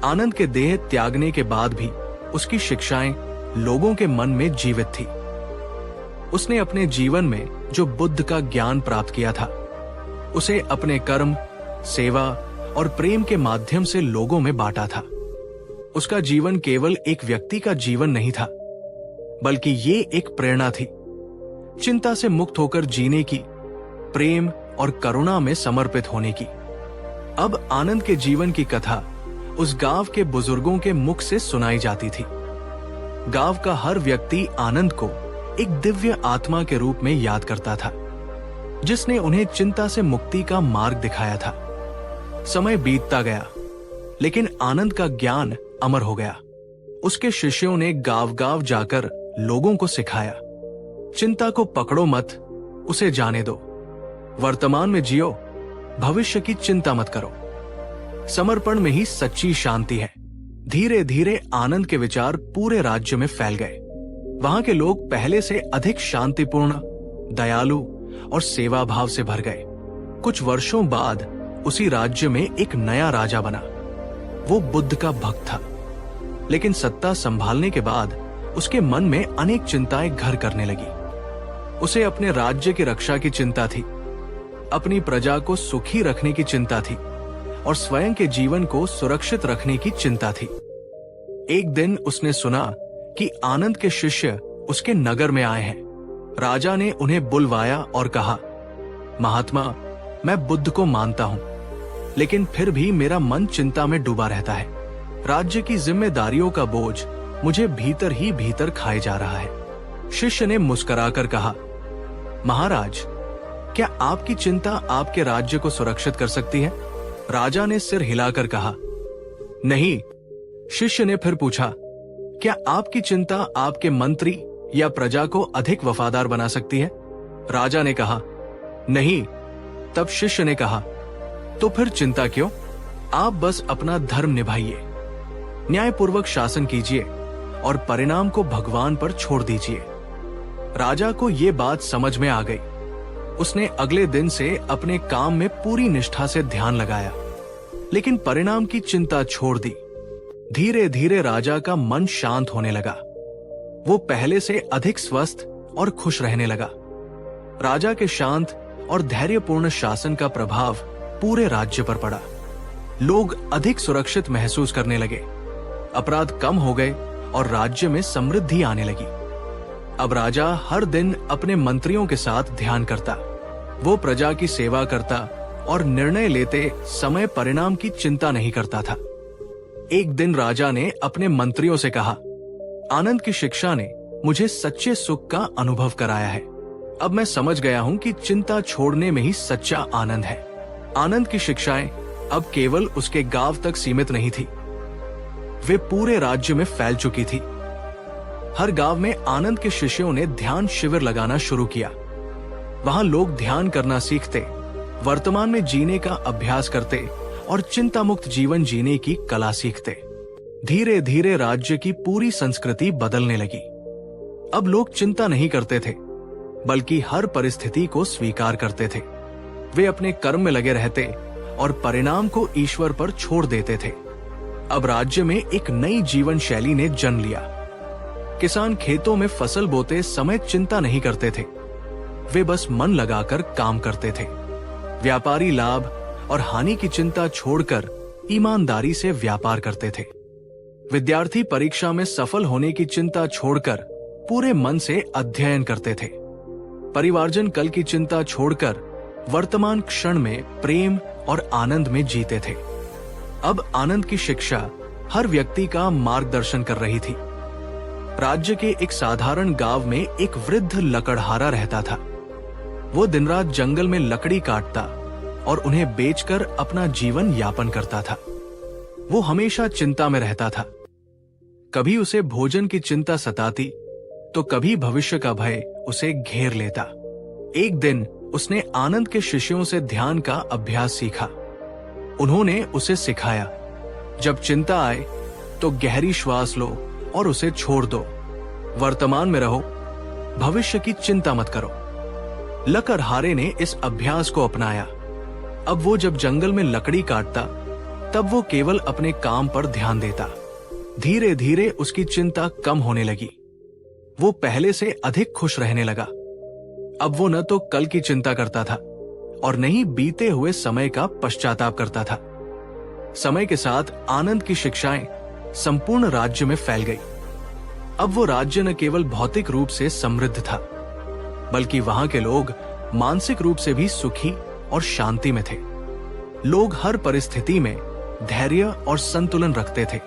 आनंद के देह त्यागने के बाद भी उसकी शिक्षाएं लोगों के मन में जीवित थी। उसने अपने जीवन में जो बुद्ध का ज्ञान प्राप्त किया था, उसे अपने कर्म, सेवा और प्रेम के माध्यम से लोगों में बांटा था। उसका जीवन केवल एक व्यक्ति का जीवन नहीं था, बल्कि ये एक प्रेरणा थी, चिंता से मुक्त होकर जीने की, प्रेम और करुणा में समर्पित होने की। अब आनंद के जीवन की कथा उस गांव के बुजुर्गों के मुख से सुनाई जाती थी। गांव का हर व्यक्ति आनंद को एक दिव्य आत्मा के रूप में याद करता था, जिसने उन्हें चिंता से मुक्ति का मार्ग दिखाया था। समय बीतता गया, लेकिन आनंद का ज्ञान अमर हो गया। उसके शिष्यों ने गांव-गांव जाकर लोगों को सिखाया, चिंता को पकड़ो मत, उसे जाने दो। वर्तमान में जियो, भविष्य की चिंता मत करो। समर्पण में ही सच्ची शांति है। धीरे धीरे आनंद के विचार पूरे राज्य में फैल गए। वहां के लोग पहले से अधिक शांतिपूर्ण, दयालु और सेवा भाव से भर गए। कुछ वर्षों बाद उसी राज्य में एक नया राजा बना। वो बुद्ध का भक्त था, लेकिन सत्ता संभालने के बाद उसके मन में अनेक चिंताएं घर करने लगी। उसे अपने राज्य की रक्षा की चिंता थी, अपनी प्रजा को सुखी रखने की चिंता थी और स्वयं के जीवन को सुरक्षित रखने की चिंता थी। एक दिन उसने सुना कि आनंद के शिष्य उसके नगर में आए हैं। राजा ने उन्हें बुलवाया और कहा, महात्मा, मैं बुद्ध को मानता हूं, लेकिन फिर भी मेरा मन चिंता में डूबा रहता है। राज्य की जिम्मेदारियों का बोझ मुझे भीतर ही भीतर खाए जा रहा है। शिष्य ने मुस्कुराकर कहा, महाराज, क्या आपकी चिंता आपके राज्य को सुरक्षित कर सकती है? राजा ने सिर हिलाकर कहा, नहीं। शिष्य ने फिर पूछा, क्या आपकी चिंता आपके मंत्री या प्रजा को अधिक वफादार बना सकती है? राजा ने कहा, नहीं। तब शिष्य ने कहा, तो फिर चिंता क्यों? आप बस अपना धर्म निभाइए, न्यायपूर्वक शासन कीजिए और परिणाम को भगवान पर छोड़ दीजिए। राजा को यह बात समझ में आ गई। उसने अगले दिन से अपने काम में पूरी निष्ठा से ध्यान लगाया, लेकिन परिणाम की चिंता छोड़ दी। धीरे धीरे राजा का मन शांत होने लगा। वो पहले से अधिक स्वस्थ और खुश रहने लगा। राजा के शांत और धैर्यपूर्ण शासन का प्रभाव पूरे राज्य पर पड़ा। लोग अधिक सुरक्षित महसूस करने लगे, अपराध कम हो गए और राज्य में समृद्धि आने लगी। अब राजा हर दिन अपने मंत्रियों के साथ ध्यान करता, वो प्रजा की सेवा करता और निर्णय लेते समय परिणाम की चिंता नहीं करता था। एक दिन राजा ने अपने मंत्रियों से कहा, आनंद की शिक्षा ने मुझे सच्चे सुख का अनुभव कराया है। अब मैं समझ गया हूं कि चिंता छोड़ने में ही सच्चा आनंद है। आनंद की शिक्षाएं अब केवल उसके गांव तक सीमित नहीं थी, वे पूरे राज्य में फैल चुकी थी। हर गांव में आनंद के शिष्यों ने ध्यान शिविर लगाना शुरू किया। वहां लोग ध्यान करना सीखते, वर्तमान में जीने का अभ्यास करते और चिंता मुक्त जीवन जीने की कला सीखते। धीरे धीरे राज्य की पूरी संस्कृति बदलने लगी। अब लोग चिंता नहीं करते थे, बल्कि हर परिस्थिति को स्वीकार करते थे। वे अपने कर्म में लगे रहते और परिणाम को ईश्वर पर छोड़ देते थे। अब राज्य में एक नई जीवन शैली ने जन्म लिया। किसान खेतों में फसल बोते समय चिंता नहीं करते थे, वे बस मन लगाकर काम करते थे। व्यापारी लाभ और हानि की चिंता छोड़कर ईमानदारी से व्यापार करते थे। विद्यार्थी परीक्षा में सफल होने की चिंता छोड़कर पूरे मन से अध्ययन करते थे। परिवारजन कल की चिंता छोड़कर वर्तमान क्षण में प्रेम और आनंद में जीते थे। अब आनंद की शिक्षा हर व्यक्ति का मार्गदर्शन कर रही थी। राज्य के एक साधारण गांव में एक वृद्ध लकड़हारा रहता था। वो दिन रात जंगल में लकड़ी काटता और उन्हें बेचकर अपना जीवन यापन करता था। वो हमेशा चिंता में रहता था। कभी उसे भोजन की चिंता सताती, तो कभी भविष्य का भय उसे घेर लेता। एक दिन उसने आनंद के शिष्यों से ध्यान का अभ्यास सीखा। उन्होंने उसे सिखाया, जब चिंता आए तो गहरी श्वास लो और उसे छोड़ दो। वर्तमान में रहो, भविष्य की चिंता मत करो। लकड़हारे ने इस अभ्यास को अपनाया। अब वो जब जंगल में लकड़ी काटता, तब वो केवल अपने काम पर ध्यान देता। धीरे धीरे उसकी चिंता कम होने लगी। वो पहले से अधिक खुश रहने लगा। अब वो न तो कल की चिंता करता था और न ही बीते हुए समय का पश्चाताप करता था। समय के साथ आनंद की शिक्षाएं संपूर्ण राज्य में फैल गई। अब वो राज्य न केवल भौतिक रूप से समृद्ध था, बल्कि वहां के लोग मानसिक रूप से भी सुखी और शांति में थे। लोग हर परिस्थिति में धैर्य और संतुलन रखते थे।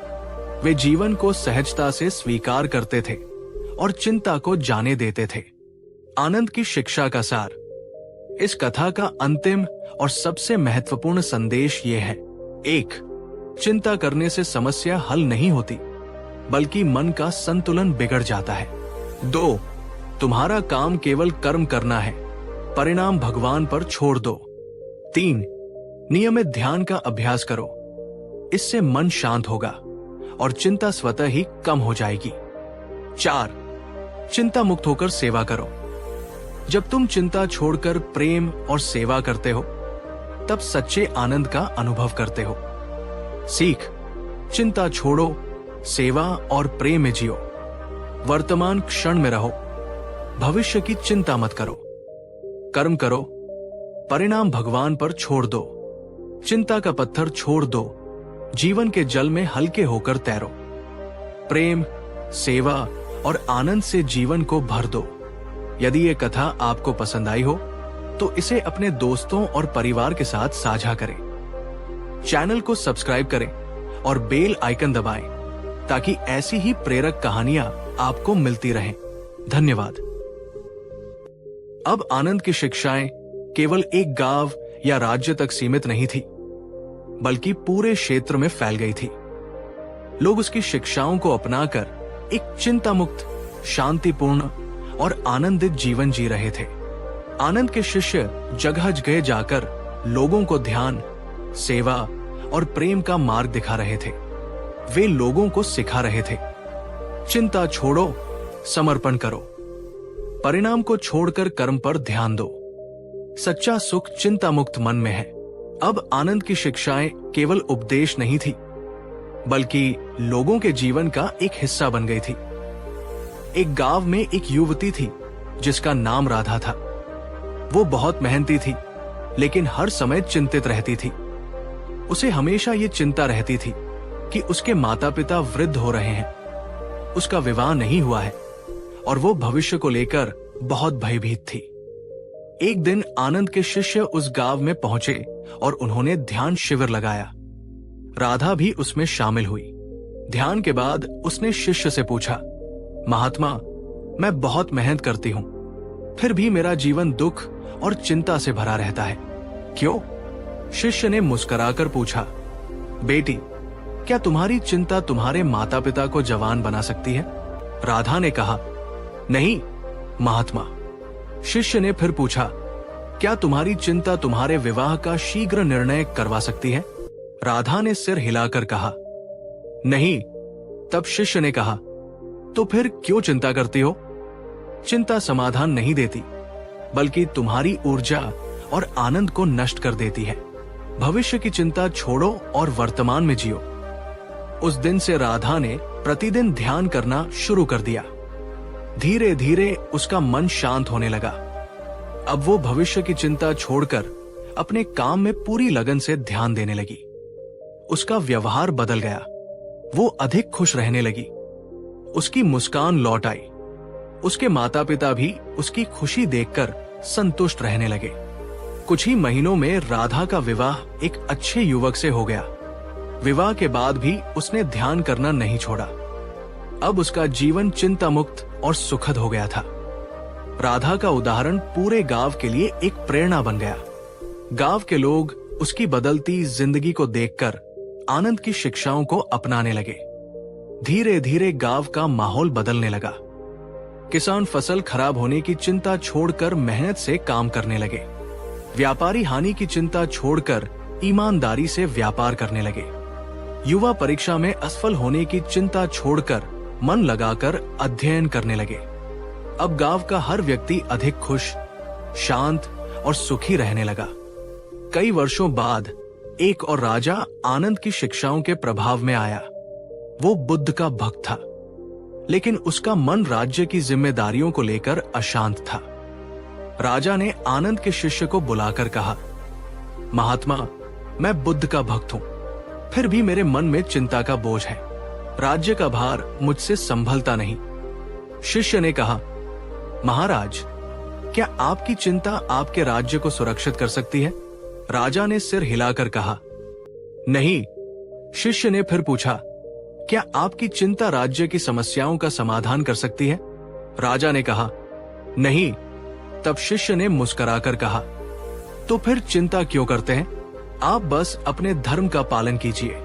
वे जीवन को सहजता से स्वीकार करते थे और चिंता को जाने देते थे। आनंद की शिक्षा का सार। इस कथा का अंतिम और सबसे महत्वपूर्ण संदेश ये है: 1. चिंता करने से समस्या हल नहीं होती, बल्कि मन का संतुलन बिगड़ जाता है। 2. तुम्हारा काम केवल कर्म करना है, परिणाम भगवान पर छोड़ दो। 3. नियमित ध्यान का अभ्यास करो, इससे मन शांत होगा और चिंता स्वतः ही कम हो जाएगी। 4. चिंता मुक्त होकर सेवा करो। जब तुम चिंता छोड़कर प्रेम और सेवा करते हो, तब सच्चे आनंद का अनुभव करते हो। सीख: चिंता छोड़ो, सेवा और प्रेम में जियो। वर्तमान क्षण में रहो, भविष्य की चिंता मत करो। कर्म करो, परिणाम भगवान पर छोड़ दो। चिंता का पत्थर छोड़ दो, जीवन के जल में हल्के होकर तैरो। प्रेम, सेवा और आनंद से जीवन को भर दो। यदि ये कथा आपको पसंद आई हो, तो इसे अपने दोस्तों और परिवार के साथ साझा करें। चैनल को सब्सक्राइब करें और बेल आइकन दबाएं, ताकि ऐसी ही प्रेरक कहानियां आपको मिलती रहें। धन्यवाद। अब आनंद की शिक्षाएं केवल एक गांव या राज्य तक सीमित नहीं थी। बल्कि पूरे क्षेत्र में फैल गई थी। लोग उसकी शिक्षाओं को अपनाकर एक चिंता मुक्त, शांतिपूर्ण और आनंदित जीवन जी रहे थे। आनंद के शिष्य जगह जगह जाकर लोगों को ध्यान, सेवा और प्रेम का मार्ग दिखा रहे थे। वे लोगों को सिखा रहे थे, चिंता छोड़ो, समर्पण करो, परिणाम को छोड़कर कर्म पर ध्यान दो। सच्चा सुख चिंता मुक्त मन में है। अब आनंद की शिक्षाएं केवल उपदेश नहीं थी, बल्कि लोगों के जीवन का एक हिस्सा बन गई थी। एक गांव में एक युवती थी जिसका नाम राधा था। वो बहुत मेहनती थी, लेकिन हर समय चिंतित रहती थी। उसे हमेशा ये चिंता रहती थी कि उसके माता पिता वृद्ध हो रहे हैं, उसका विवाह नहीं हुआ है और वो भविष्य को लेकर बहुत भयभीत थी। एक दिन आनंद के शिष्य उस गांव में पहुंचे और उन्होंने ध्यान शिविर लगाया। राधा भी उसमें शामिल हुई। ध्यान के बाद उसने शिष्य से पूछा, महात्मा, मैं बहुत मेहनत करती हूं, फिर भी मेरा जीवन दुख और चिंता से भरा रहता है, क्यों? शिष्य ने मुस्कुराकर पूछा, बेटी, क्या तुम्हारी चिंता तुम्हारे माता पिता को जवान बना सकती है? राधा ने कहा, नहीं महात्मा। शिष्य ने फिर पूछा, क्या तुम्हारी चिंता तुम्हारे विवाह का शीघ्र निर्णय करवा सकती है? राधा ने सिर हिलाकर कहा, नहीं। तब शिष्य ने कहा, तो फिर क्यों चिंता करती हो? चिंता समाधान नहीं देती, बल्कि तुम्हारी ऊर्जा और आनंद को नष्ट कर देती है। भविष्य की चिंता छोड़ो और वर्तमान में जियो। उस दिन से राधा ने प्रतिदिन ध्यान करना शुरू कर दिया। धीरे धीरे उसका मन शांत होने लगा। अब वो भविष्य की चिंता छोड़कर अपने काम में पूरी लगन से ध्यान देने लगी। उसका व्यवहार बदल गया। वो अधिक खुश रहने लगी। उसकी मुस्कान लौट आई। उसके माता पिता भी उसकी खुशी देखकर संतुष्ट रहने लगे। कुछ ही महीनों में राधा का विवाह एक अच्छे युवक से हो गया। विवाह के बाद भी उसने ध्यान करना नहीं छोड़ा। अब उसका जीवन चिंता मुक्त और सुखद हो गया था। राधा का उदाहरण पूरे गांव के लिए एक प्रेरणा बन गया। गांव के लोग उसकी बदलती जिंदगी को देखकर आनंद की शिक्षाओं को अपनाने लगे। धीरे धीरे गांव का माहौल बदलने लगा। किसान फसल खराब होने की चिंता छोड़कर मेहनत से काम करने लगे। व्यापारी हानि की चिंता छोड़कर ईमानदारी से व्यापार करने लगे। युवा परीक्षा में असफल होने की चिंता छोड़कर मन लगाकर अध्ययन करने लगे। अब गांव का हर व्यक्ति अधिक खुश, शांत और सुखी रहने लगा। कई वर्षों बाद एक और राजा आनंद की शिक्षाओं के प्रभाव में आया। वो बुद्ध का भक्त था, लेकिन उसका मन राज्य की जिम्मेदारियों को लेकर अशांत था। राजा ने आनंद के शिष्य को बुलाकर कहा, महात्मा, मैं बुद्ध का भक्त हूं, फिर भी मेरे मन में चिंता का बोझ है। राज्य का भार मुझसे संभलता नहीं। शिष्य ने कहा, महाराज, क्या आपकी चिंता आपके राज्य को सुरक्षित कर सकती है? राजा ने सिर हिलाकर कहा, नहीं। शिष्य ने फिर पूछा, क्या आपकी चिंता राज्य की समस्याओं का समाधान कर सकती है? राजा ने कहा, नहीं। तब शिष्य ने मुस्कुराकर कहा, तो फिर चिंता क्यों करते हैं? आप बस अपने धर्म का पालन कीजिए।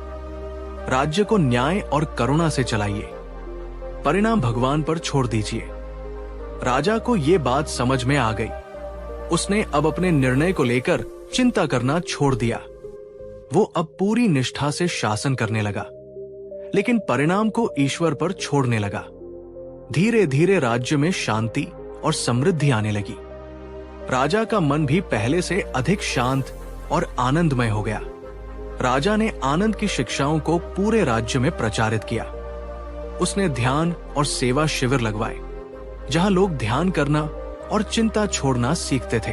राज्य को न्याय और करुणा से चलाइए। परिणाम भगवान पर छोड़ दीजिए। राजा को ये बात समझ में आ गई। उसने अब अपने निर्णय को लेकर चिंता करना छोड़ दिया। वो अब पूरी निष्ठा से शासन करने लगा, लेकिन परिणाम को ईश्वर पर छोड़ने लगा। धीरे धीरे राज्य में शांति और समृद्धि आने लगी। राजा का मन भी पहले से अधिक शांत और आनंदमय हो गया। राजा ने आनंद की शिक्षाओं को पूरे राज्य में प्रचारित किया। उसने ध्यान और सेवा शिविर लगवाए, जहां लोग ध्यान करना और चिंता छोड़ना सीखते थे।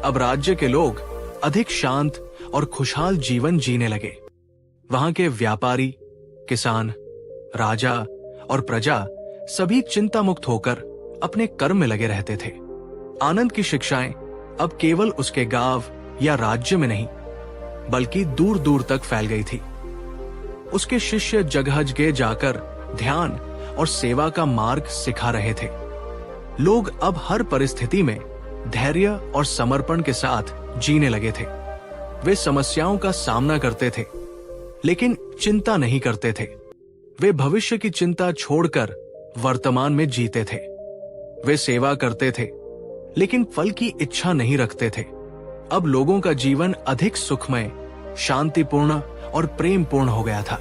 अब राज्य के लोग अधिक शांत और खुशहाल जीवन जीने लगे। वहां के व्यापारी, किसान, राजा और प्रजा सभी चिंता मुक्त होकर अपने कर्म में लगे रहते थे। आनंद की शिक्षाएं अब केवल उसके गांव या राज्य में नहीं, बल्कि दूर दूर तक फैल गई थी। उसके शिष्य जगह जगह जाकर ध्यान और सेवा का मार्ग सिखा रहे थे। लोग अब हर परिस्थिति में धैर्य और समर्पण के साथ जीने लगे थे। वे समस्याओं का सामना करते थे, लेकिन चिंता नहीं करते थे। वे भविष्य की चिंता छोड़कर वर्तमान में जीते थे। वे सेवा करते थे, लेकिन फल की इच्छा नहीं रखते थे। अब लोगों का जीवन अधिक सुखमय, शांतिपूर्ण और प्रेमपूर्ण हो गया था।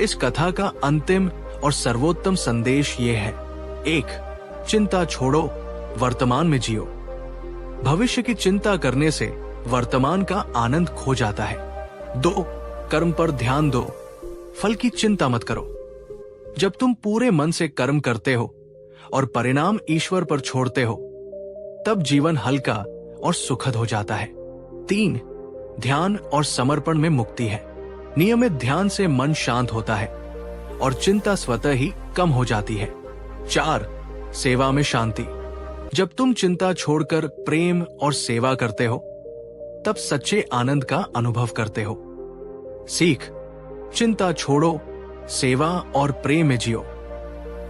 इस कथा का अंतिम और सर्वोत्तम संदेश ये है: 1. चिंता छोड़ो, वर्तमान में जियो। भविष्य की चिंता करने से वर्तमान का आनंद खो जाता है। 2. कर्म पर ध्यान दो, फल की चिंता मत करो। जब तुम पूरे मन से कर्म करते हो और परिणाम ईश्वर पर छोड़ते हो, तब जीवन हल्का और सुखद हो जाता है। 3. ध्यान और समर्पण में मुक्ति है। नियमित ध्यान से मन शांत होता है और चिंता स्वतः ही कम हो जाती है। 4. सेवा में शांति। जब तुम चिंता छोड़कर प्रेम और सेवा करते हो, तब सच्चे आनंद का अनुभव करते हो। सीख: चिंता छोड़ो, सेवा और प्रेम में जियो।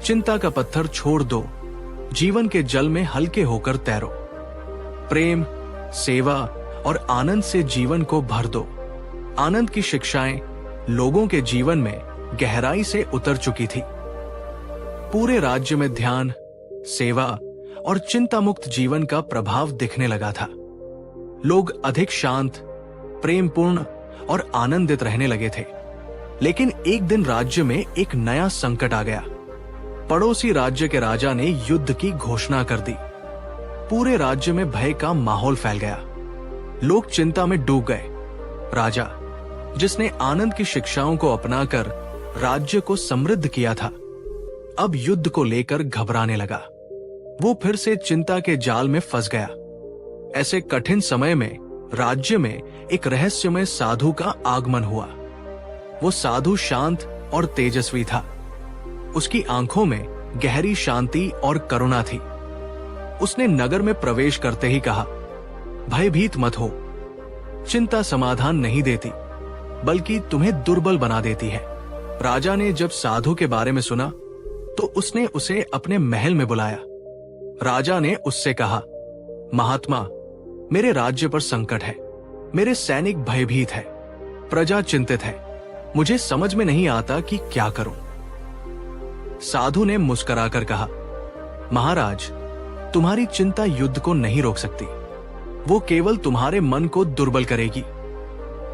चिंता का पत्थर छोड़ दो, जीवन के जल में हल्के होकर तैरो। प्रेम, सेवा और आनंद से जीवन को भर दो। आनंद की शिक्षाएं लोगों के जीवन में गहराई से उतर चुकी थी। पूरे राज्य में ध्यान, सेवा और चिंता मुक्त जीवन का प्रभाव दिखने लगा था। लोग अधिक शांत, प्रेमपूर्ण और आनंदित रहने लगे थे। लेकिन एक दिन राज्य में एक नया संकट आ गया। पड़ोसी राज्य के राजा ने युद्ध की घोषणा कर दी। पूरे राज्य में भय का माहौल फैल गया। लोग चिंता में डूब गए। राजा, जिसने आनंद की शिक्षाओं को अपनाकर राज्य को समृद्ध किया था, अब युद्ध को लेकर घबराने लगा। वो फिर से चिंता के जाल में फंस गया। ऐसे कठिन समय में राज्य में एक रहस्यमय साधु का आगमन हुआ। वो साधु शांत और तेजस्वी था। उसकी आंखों में गहरी शांति और करुणा थी। उसने नगर में प्रवेश करते ही कहा, भयभीत मत हो। चिंता समाधान नहीं देती, बल्कि तुम्हें दुर्बल बना देती है। राजा ने जब साधु के बारे में सुना, तो उसने उसे अपने महल में बुलाया। राजा ने उससे कहा, महात्मा, मेरे राज्य पर संकट है। मेरे सैनिक भयभीत है, प्रजा चिंतित है। मुझे समझ में नहीं आता कि क्या करूं। साधु ने मुस्कुराकर कहा, महाराज, तुम्हारी चिंता युद्ध को नहीं रोक सकती। वो केवल तुम्हारे मन को दुर्बल करेगी।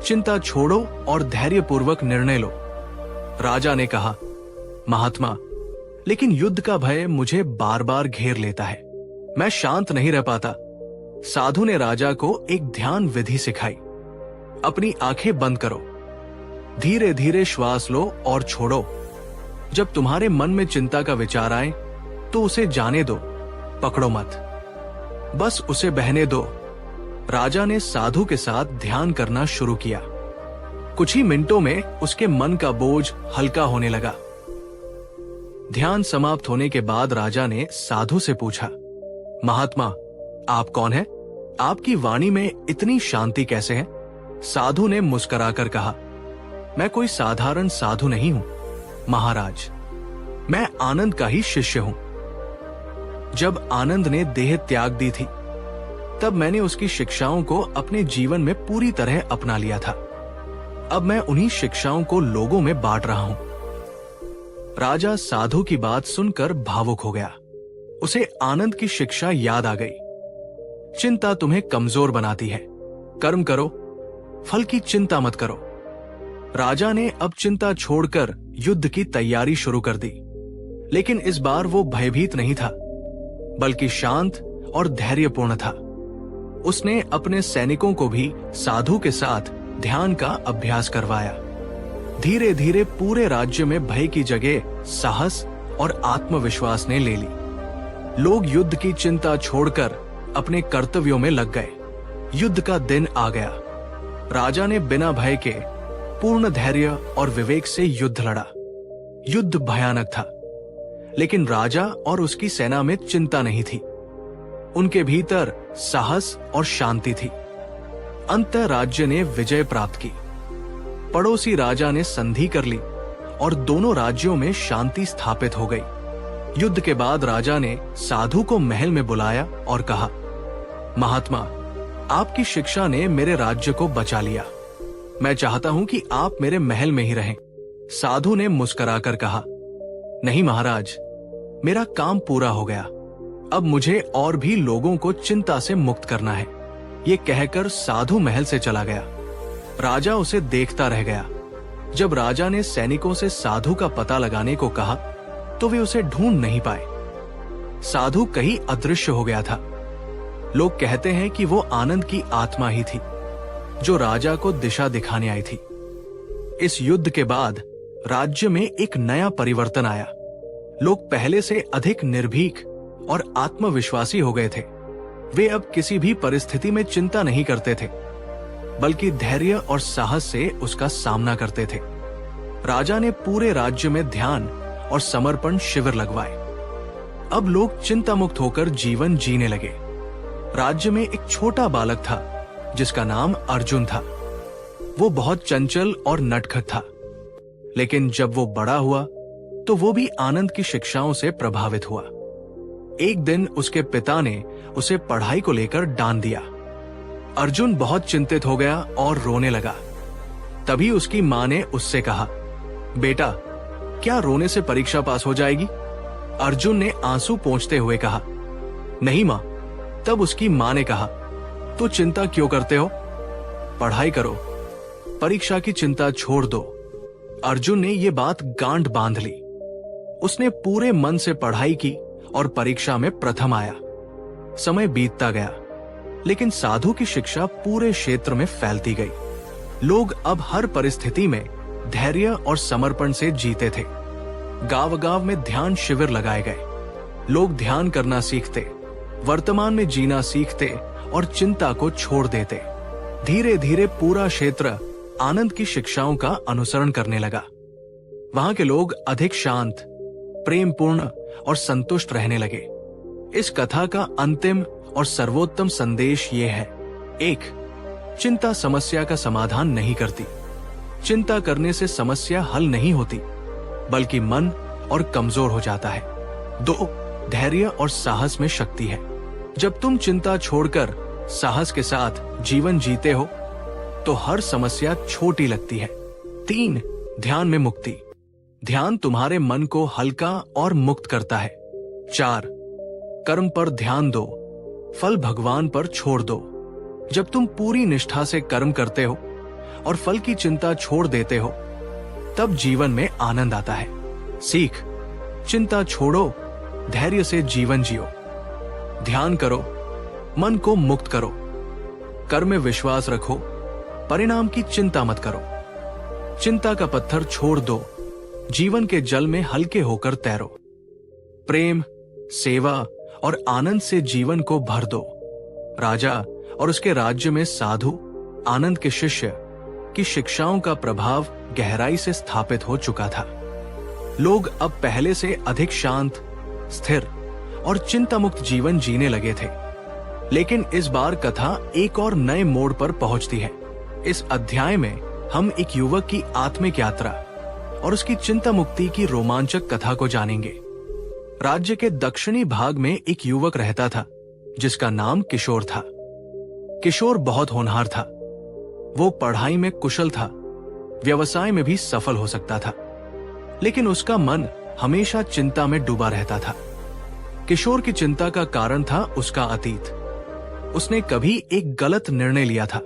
चिंता छोड़ो और धैर्यपूर्वक निर्णय लो। राजा ने कहा, महात्मा, लेकिन युद्ध का भय मुझे बार बार घेर लेता है। मैं शांत नहीं रह पाता। साधु ने राजा को एक ध्यान विधि सिखाई। अपनी आंखें बंद करो, धीरे धीरे श्वास लो और छोड़ो। जब तुम्हारे मन में चिंता का विचार आए, तो उसे जाने दो, पकड़ो मत, बस उसे बहने दो। राजा ने साधु के साथ ध्यान करना शुरू किया। कुछ ही मिनटों में उसके मन का बोझ हल्का होने लगा। ध्यान समाप्त होने के बाद राजा ने साधु से पूछा, महात्मा, आप कौन हैं? आपकी वाणी में इतनी शांति कैसे है? साधु ने मुस्कुराकर कहा, मैं कोई साधारण साधु नहीं हूं, महाराज। मैं आनंद का ही शिष्य हूं। जब आनंद ने देह त्याग दी थी, तब मैंने उसकी शिक्षाओं को अपने जीवन में पूरी तरह अपना लिया था। अब मैं उन्हीं शिक्षाओं को लोगों में बांट रहा हूं। राजा साधु की बात सुनकर भावुक हो गया। उसे आनंद की शिक्षा याद आ गई। चिंता तुम्हें कमजोर बनाती है। कर्म करो, फल की चिंता मत करो। राजा ने अब चिंता छोड़कर युद्ध की तैयारी शुरू कर दी। लेकिन इस बार वो भयभीत नहीं था, बल्कि शांत और धैर्यपूर्ण था। उसने अपने सैनिकों को भी साधु के साथ ध्यान का अभ्यास करवाया। धीरे धीरे पूरे राज्य में भय की जगह साहस और आत्मविश्वास ने ले ली। लोग युद्ध की चिंता छोड़कर अपने कर्तव्यों में लग गए। युद्ध का दिन आ गया। राजा ने बिना भय के पूर्ण धैर्य और विवेक से युद्ध लड़ा। युद्ध भयानक था, लेकिन राजा और उसकी सेना में चिंता नहीं थी। उनके भीतर साहस और शांति थी। अंततः राज्य ने विजय प्राप्त की। पड़ोसी राजा ने संधि कर ली और दोनों राज्यों में शांति स्थापित हो गई। युद्ध के बाद राजा ने साधु को महल में बुलाया और कहा, महात्मा, आपकी शिक्षा ने मेरे राज्य को बचा लिया। मैं चाहता हूं कि आप मेरे महल में ही रहें। साधु ने मुस्कुराकर कहा, नहीं महाराज, मेरा काम पूरा हो गया। अब मुझे और भी लोगों को चिंता से मुक्त करना है। ये कहकर साधु महल से चला गया। राजा उसे देखता रह गया। जब राजा ने सैनिकों से साधु का पता लगाने को कहा तो वे उसे ढूंढ नहीं पाए। साधु कहीं अदृश्य हो गया था। लोग कहते हैं कि वो आनंद की आत्मा ही थी जो राजा को दिशा दिखाने आई थी। इस युद्ध के बाद राज्य में एक नया परिवर्तन आया। लोग पहले से अधिक निर्भीक और आत्मविश्वासी हो गए थे। वे अब किसी भी परिस्थिति में चिंता नहीं करते थे, बल्कि धैर्य और साहस से उसका सामना करते थे। राजा ने पूरे राज्य में ध्यान और समर्पण शिविर लगवाए। अब लोग चिंता मुक्त होकर जीवन जीने लगे। राज्य में एक छोटा बालक था जिसका नाम अर्जुन था। वो बहुत चंचल और नटखट था, लेकिन जब वो बड़ा हुआ तो वो भी आनंद की शिक्षाओं से प्रभावित हुआ। एक दिन उसके पिता ने उसे पढ़ाई को लेकर डांट दिया। अर्जुन बहुत चिंतित हो गया और रोने लगा। तभी उसकी मां ने उससे कहा, बेटा, क्या रोने से परीक्षा पास हो जाएगी? अर्जुन ने आंसू पोंछते हुए कहा, नहीं मां। तब उसकी मां ने कहा, तो चिंता क्यों करते हो? पढ़ाई करो, परीक्षा की चिंता छोड़ दो। अर्जुन ने ये बात गांठ बांध ली। उसने पूरे मन से पढ़ाई की और परीक्षा में प्रथम आया। समय बीतता गया, लेकिन साधु की शिक्षा पूरे क्षेत्र में फैलती गई। लोग अब हर परिस्थिति में धैर्य और समर्पण से जीते थे। गांव-गांव में ध्यान शिविर लगाए गए। लोग ध्यान करना सीखते, वर्तमान में जीना सीखते और चिंता को छोड़ देते। धीरे धीरे पूरा क्षेत्र आनंद की शिक्षाओं का अनुसरण करने लगा। वहां के लोग अधिक शांत, प्रेमपूर्ण और संतुष्ट रहने लगे। इस कथा का अंतिम और सर्वोत्तम संदेश ये है: 1. चिंता समस्या का समाधान नहीं करती। चिंता करने से समस्या हल नहीं होती, बल्कि मन और कमजोर हो जाता है। 2. धैर्य और साहस में शक्ति है। जब तुम चिंता छोड़कर साहस के साथ जीवन जीते हो तो हर समस्या छोटी लगती है। 3. ध्यान में मुक्ति। ध्यान तुम्हारे मन को हल्का और मुक्त करता है। 4. कर्म पर ध्यान दो, फल भगवान पर छोड़ दो। जब तुम पूरी निष्ठा से कर्म करते हो और फल की चिंता छोड़ देते हो, तब जीवन में आनंद आता है। सीख: चिंता छोड़ो, धैर्य से जीवन जियो। ध्यान करो, मन को मुक्त करो। कर्म में विश्वास रखो, परिणाम की चिंता मत करो। चिंता का पत्थर छोड़ दो, जीवन के जल में हल्के होकर तैरो। प्रेम, सेवा और आनंद से जीवन को भर दो। राजा और उसके राज्य में साधु, आनंद के शिष्य की शिक्षाओं का प्रभाव गहराई से स्थापित हो चुका था। लोग अब पहले से अधिक शांत, स्थिर और चिंता मुक्त जीवन जीने लगे थे। लेकिन इस बार कथा एक और नए मोड़ पर पहुंचती है। इस अध्याय में हम एक युवक की आत्मिक यात्रा और उसकी चिंता मुक्ति की रोमांचक कथा को जानेंगे। राज्य के दक्षिणी भाग में एक युवक रहता था जिसका नाम किशोर था। किशोर बहुत होनहार था। वो पढ़ाई में कुशल था, व्यवसाय में भी सफल हो सकता था, लेकिन उसका मन हमेशा चिंता में डूबा रहता था। किशोर की चिंता का कारण था उसका अतीत। उसने कभी एक गलत निर्णय लिया था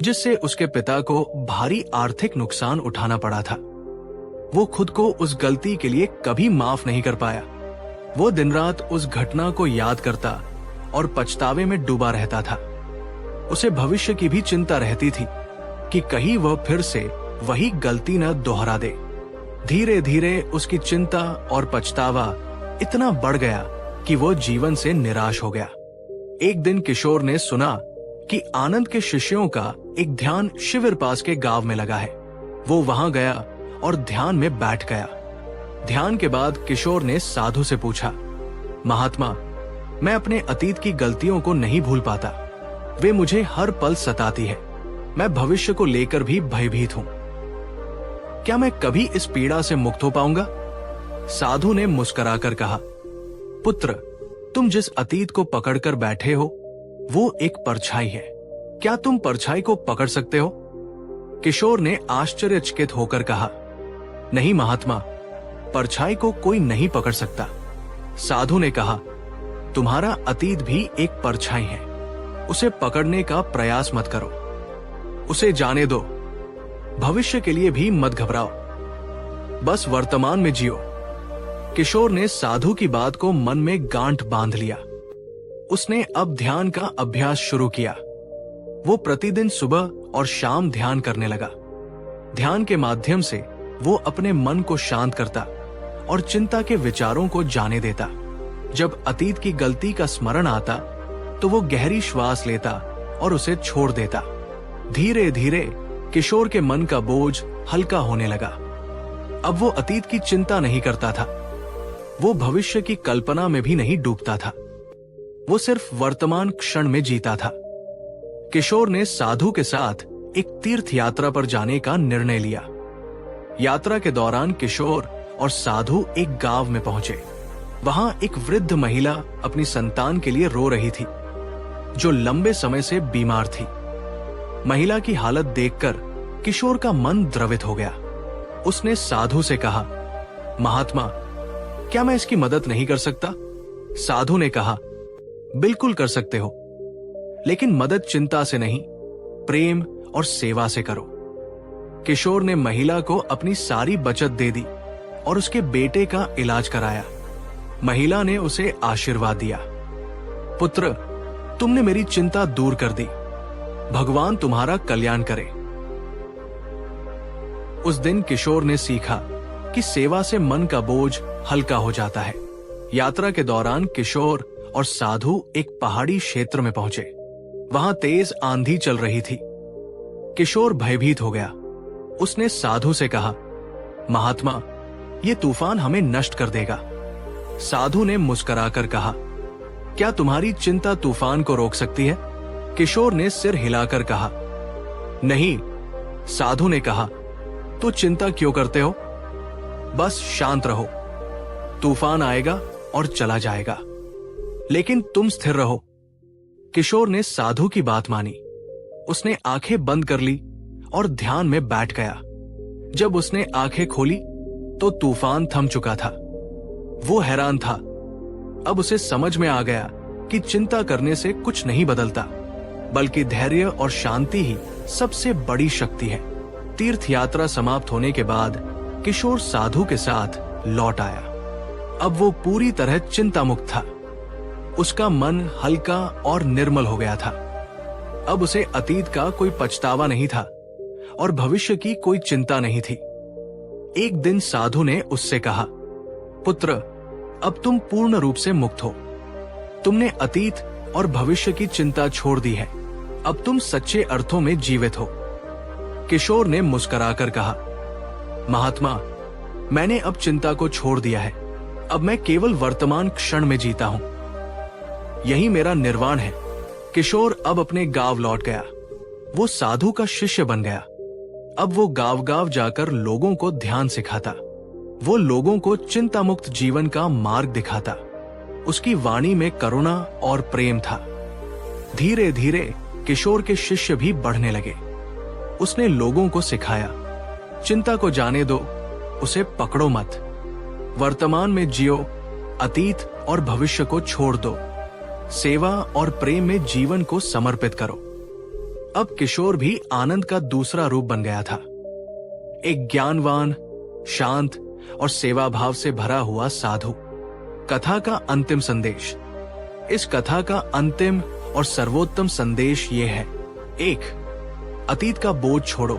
जिससे उसके पिता को भारी आर्थिक नुकसान उठाना पड़ा था। वो खुद को उस गलती के लिए कभी माफ नहीं कर पाया। वो दिन रात उस घटना को याद करता और पछतावे में डूबा रहता था। उसे भविष्य की भी चिंता रहती थी कि कहीं वह फिर से वही गलती न दोहरा दे। धीरे धीरे उसकी चिंता और पछतावा इतना बढ़ गया कि वो जीवन से निराश हो गया। एक दिन किशोर ने सुना कि आनंद के शिष्यों का एक ध्यान शिविर पास के गांव में लगा है। वो वहां गया और ध्यान में बैठ गया। ध्यान के बाद किशोर ने साधु से पूछा, महात्मा, मैं अपने अतीत की गलतियों को नहीं भूल पाता। वे मुझे हर पल सताती है। मैं भविष्य को लेकर भी भयभीत हूं। क्या मैं कभी इस पीड़ा से मुक्त हो पाऊंगा? साधु ने मुस्कुराकर कहा, पुत्र, तुम जिस अतीत को पकड़कर बैठे हो वो एक परछाई है। क्या तुम परछाई को पकड़ सकते हो? किशोर ने आश्चर्यचकित होकर कहा, नहीं महात्मा, परछाई को कोई नहीं पकड़ सकता। साधु ने कहा, तुम्हारा अतीत भी एक परछाई है, उसे पकड़ने का प्रयास मत करो, उसे जाने दो, भविष्य के लिए भी मत घबराओ, बस वर्तमान में जियो। किशोर ने साधु की बात को मन में गांठ बांध लिया। उसने अब ध्यान का अभ्यास शुरू किया। वो प्रतिदिन सुबह और शाम ध्यान करने लगा। ध्यान के माध्यम से वो अपने मन को शांत करता और चिंता के विचारों को जाने देता। जब अतीत की गलती का स्मरण आता तो वो गहरी श्वास लेता और उसे छोड़ देता। धीरे धीरे किशोर के मन का बोझ हल्का होने लगा। अब वो अतीत की चिंता नहीं करता था, वो भविष्य की कल्पना में भी नहीं डूबता था, वो सिर्फ वर्तमान क्षण में जीता था। किशोर ने साधु के साथ एक तीर्थ यात्रा पर जाने का निर्णय लिया। यात्रा के दौरान किशोर और साधु एक गांव में पहुंचे। वहां एक वृद्ध महिला अपनी संतान के लिए रो रही थी, जो लंबे समय से बीमार थी। महिला की हालत देखकर किशोर का मन द्रवित हो गया। उसने साधु से कहा, महात्मा, क्या मैं इसकी मदद नहीं कर सकता? साधु ने कहा, बिल्कुल कर सकते हो, लेकिन मदद चिंता से नहीं, प्रेम और सेवा से करो। किशोर ने महिला को अपनी सारी बचत दे दी और उसके बेटे का इलाज कराया। महिला ने उसे आशीर्वाद दिया, पुत्र, तुमने मेरी चिंता दूर कर दी, भगवान तुम्हारा कल्याण करे। उस दिन किशोर ने सीखा कि सेवा से मन का बोझ हल्का हो जाता है। यात्रा के दौरान किशोर और साधु एक पहाड़ी क्षेत्र में पहुंचे। वहां तेज आंधी चल रही थी। किशोर भयभीत हो गया। उसने साधु से कहा, महात्मा, ये तूफान हमें नष्ट कर देगा। साधु ने मुस्कुराकर कहा, क्या तुम्हारी चिंता तूफान को रोक सकती है? किशोर ने सिर हिलाकर कहा, नहीं। साधु ने कहा, तो चिंता क्यों करते हो? बस शांत रहो, तूफान आएगा और चला जाएगा, लेकिन तुम स्थिर रहो। किशोर ने साधु की बात मानी। उसने आंखें बंद कर ली और ध्यान में बैठ गया। जब उसने आंखें खोली तो तूफान थम चुका था। वो हैरान था। अब उसे समझ में आ गया कि चिंता करने से कुछ नहीं बदलता, बल्कि धैर्य और शांति ही सबसे बड़ी शक्ति है। तीर्थ यात्रा समाप्त होने के बाद किशोर साधु के साथ लौट आया। अब वो पूरी तरह चिंता मुक्त था। उसका मन हल्का और निर्मल हो गया था। अब उसे अतीत का कोई पछतावा नहीं था और भविष्य की कोई चिंता नहीं थी। एक दिन साधु ने उससे कहा, पुत्र, अब तुम पूर्ण रूप से मुक्त हो। तुमने अतीत और भविष्य की चिंता छोड़ दी है। अब तुम सच्चे अर्थों में जीवित हो। किशोर ने मुस्कुराकर कहा, महात्मा, मैंने अब चिंता को छोड़ दिया है। अब मैं केवल वर्तमान क्षण में जीता हूं। यही मेरा निर्वाण है। किशोर अब अपने गांव लौट गया। वो साधु का शिष्य बन गया। अब वो गांव गांव जाकर लोगों को ध्यान सिखाता। वो लोगों को चिंता मुक्त जीवन का मार्ग दिखाता। उसकी वाणी में करुणा और प्रेम था। धीरे धीरे किशोर के शिष्य भी बढ़ने लगे। उसने लोगों को सिखाया, चिंता को जाने दो, उसे पकड़ो मत, वर्तमान में जियो, अतीत और भविष्य को छोड़ दो, सेवा और प्रेम में जीवन को समर्पित करो। अब किशोर भी आनंद का दूसरा रूप बन गया था। एक ज्ञानवान, शांत और सेवा भाव से भरा हुआ साधु। कथा का अंतिम संदेश। इस कथा का अंतिम और सर्वोत्तम संदेश ये है, 1. अतीत का बोझ छोड़ो।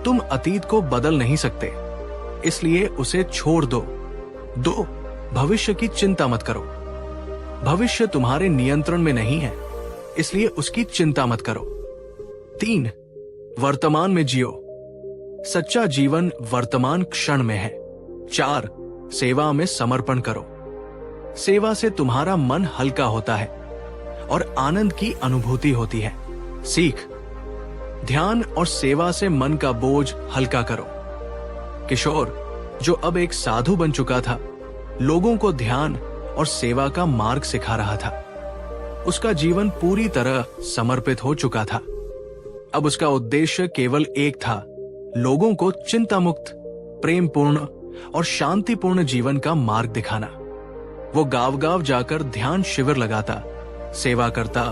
तुम अतीत को बदल नहीं सकते, इसलिए उसे छोड़ दो। 2. भविष्य की चिंता मत करो। भविष्य तुम्हारे नियंत्रण में नहीं है, इसलिए उसकी चिंता मत करो। 3. वर्तमान में जियो। सच्चा जीवन वर्तमान क्षण में है। 4. सेवा में समर्पण करो। सेवा से तुम्हारा मन हल्का होता है और आनंद की अनुभूति होती है। सीख, ध्यान और सेवा से मन का बोझ हल्का करो। किशोर, जो अब एक साधु बन चुका था, लोगों को ध्यान और सेवा का मार्ग सिखा रहा था। उसका जीवन पूरी तरह समर्पित हो चुका था। अब उसका उद्देश्य केवल एक था, लोगों को चिंता मुक्त, प्रेमपूर्ण और शांतिपूर्ण जीवन का मार्ग दिखाना। वो गांव-गांव जाकर ध्यान शिविर लगाता, सेवा करता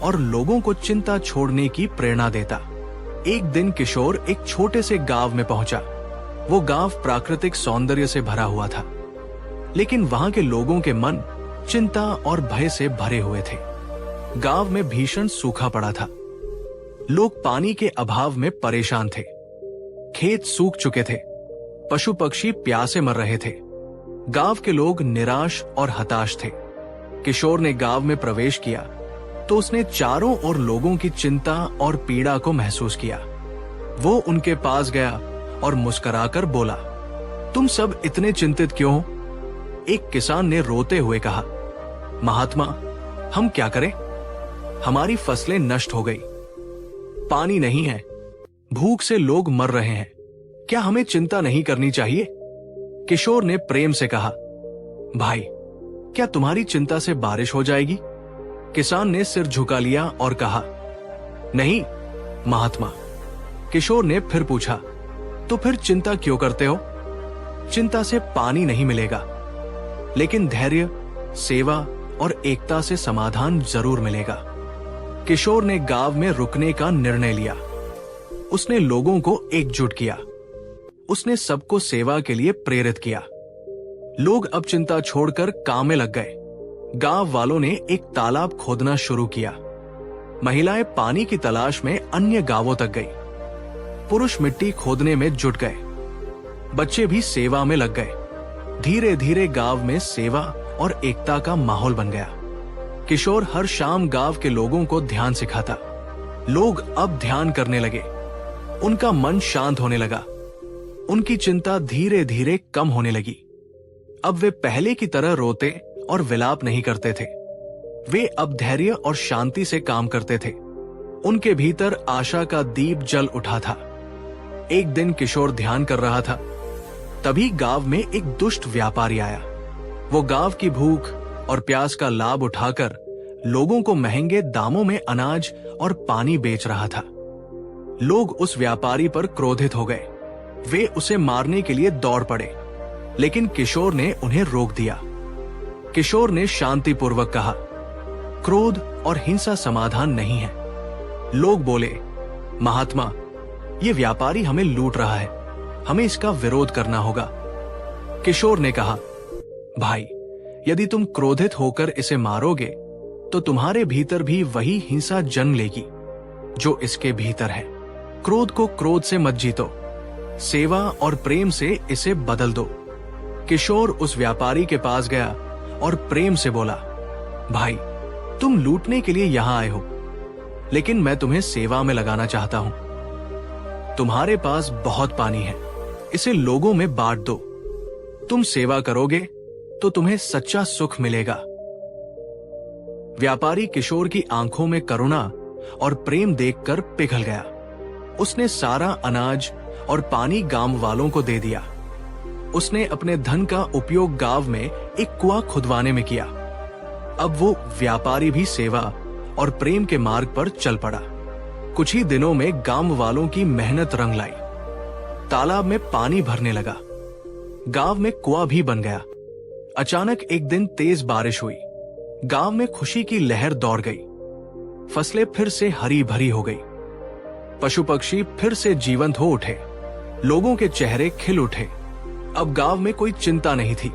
और लोगों को चिंता छोड़ने की प्रेरणा देता। एक दिन किशोर एक छोटे से गांव में पहुंचा। वो गांव प्राकृतिक सौंदर्य से भरा हुआ था, लेकिन वहां के लोगों के मन चिंता और भय से भरे हुए थे। गांव में भीषण सूखा पड़ा था। लोग पानी के अभाव में परेशान थे। खेत सूख चुके थे। पशु पक्षी प्यासे मर रहे थे। गांव के लोग निराश और हताश थे। किशोर ने गांव में प्रवेश किया तो उसने चारों ओर लोगों की चिंता और पीड़ा को महसूस किया। वो उनके पास गया और मुस्कुराकर बोला, तुम सब इतने चिंतित क्यों हो? एक किसान ने रोते हुए कहा, महात्मा, हम क्या करें? हमारी फसलें नष्ट हो गई। पानी नहीं है। भूख से लोग मर रहे हैं। क्या हमें चिंता नहीं करनी चाहिए? किशोर ने प्रेम से कहा, भाई, क्या तुम्हारी चिंता से बारिश हो जाएगी? किसान ने सिर झुका लिया और कहा, नहीं महात्मा। किशोर ने फिर पूछा, तो फिर चिंता क्यों करते हो? चिंता से पानी नहीं मिलेगा, लेकिन धैर्य, सेवा और एकता से समाधान जरूर मिलेगा। किशोर ने गांव में रुकने का निर्णय लिया। उसने लोगों को एकजुट किया। उसने सबको सेवा के लिए प्रेरित किया। लोग अब चिंता छोड़कर काम में लग गए। गांव वालों ने एक तालाब खोदना शुरू किया। महिलाएं पानी की तलाश में अन्य गांवों तक गई। पुरुष मिट्टी खोदने में जुट गए। बच्चे भी सेवा में लग गए। धीरे धीरे गांव में सेवा और एकता का माहौल बन गया। किशोर हर शाम गांव के लोगों को ध्यान सिखाता। लोग अब ध्यान करने लगे। उनका मन शांत होने लगा। उनकी चिंता धीरे धीरे कम होने लगी। अब वे पहले की तरह रोते और विलाप नहीं करते थे। वे अब धैर्य और शांति से काम करते थे। उनके भीतर आशा का दीप जल उठा था। एक दिन किशोर ध्यान कर रहा था। तभी गांव में एक दुष्ट व्यापारी आया। वो गांव की भूख और प्यास का लाभ उठाकर लोगों को महंगे दामों में अनाज और पानी बेच रहा था। लोग उस व्यापारी पर क्रोधित हो गए। वे उसे मारने के लिए दौड़ पड़े, लेकिन किशोर ने उन्हें रोक दिया। किशोर ने शांतिपूर्वक कहा, क्रोध और हिंसा समाधान नहीं है। लोग बोले, महात्मा, ये व्यापारी हमें लूट रहा है। हमें इसका विरोध करना होगा। किशोर ने कहा, भाई, यदि तुम क्रोधित होकर इसे मारोगे तो तुम्हारे भीतर भी वही हिंसा जन्म लेगी जो इसके भीतर है। क्रोध को क्रोध से मत जीतो, सेवा और प्रेम से इसे बदल दो। किशोर उस व्यापारी के पास गया और प्रेम से बोला, भाई, तुम लूटने के लिए यहां आए हो, लेकिन मैं तुम्हें सेवा में लगाना चाहता हूं। तुम्हारे पास बहुत पानी है, इसे लोगों में बांट दो। तुम सेवा करोगे तो तुम्हें सच्चा सुख मिलेगा। व्यापारी किशोर की आंखों में करुणा और प्रेम देखकर पिघल गया। उसने सारा अनाज और पानी गांव वालों को दे दिया। उसने अपने धन का उपयोग गांव में एक कुआं खुदवाने में किया। अब वो व्यापारी भी सेवा और प्रेम के मार्ग पर चल पड़ा। कुछ ही दिनों में गांव वालों की मेहनत रंग लाई। तालाब में पानी भरने लगा। गांव में कुआं भी बन गया। अचानक एक दिन तेज बारिश हुई। गांव में खुशी की लहर दौड़ गई। फसलें फिर से हरी भरी हो गई। पशु पक्षी फिर से जीवंत हो उठे। लोगों के चेहरे खिल उठे। अब गांव में कोई चिंता नहीं थी।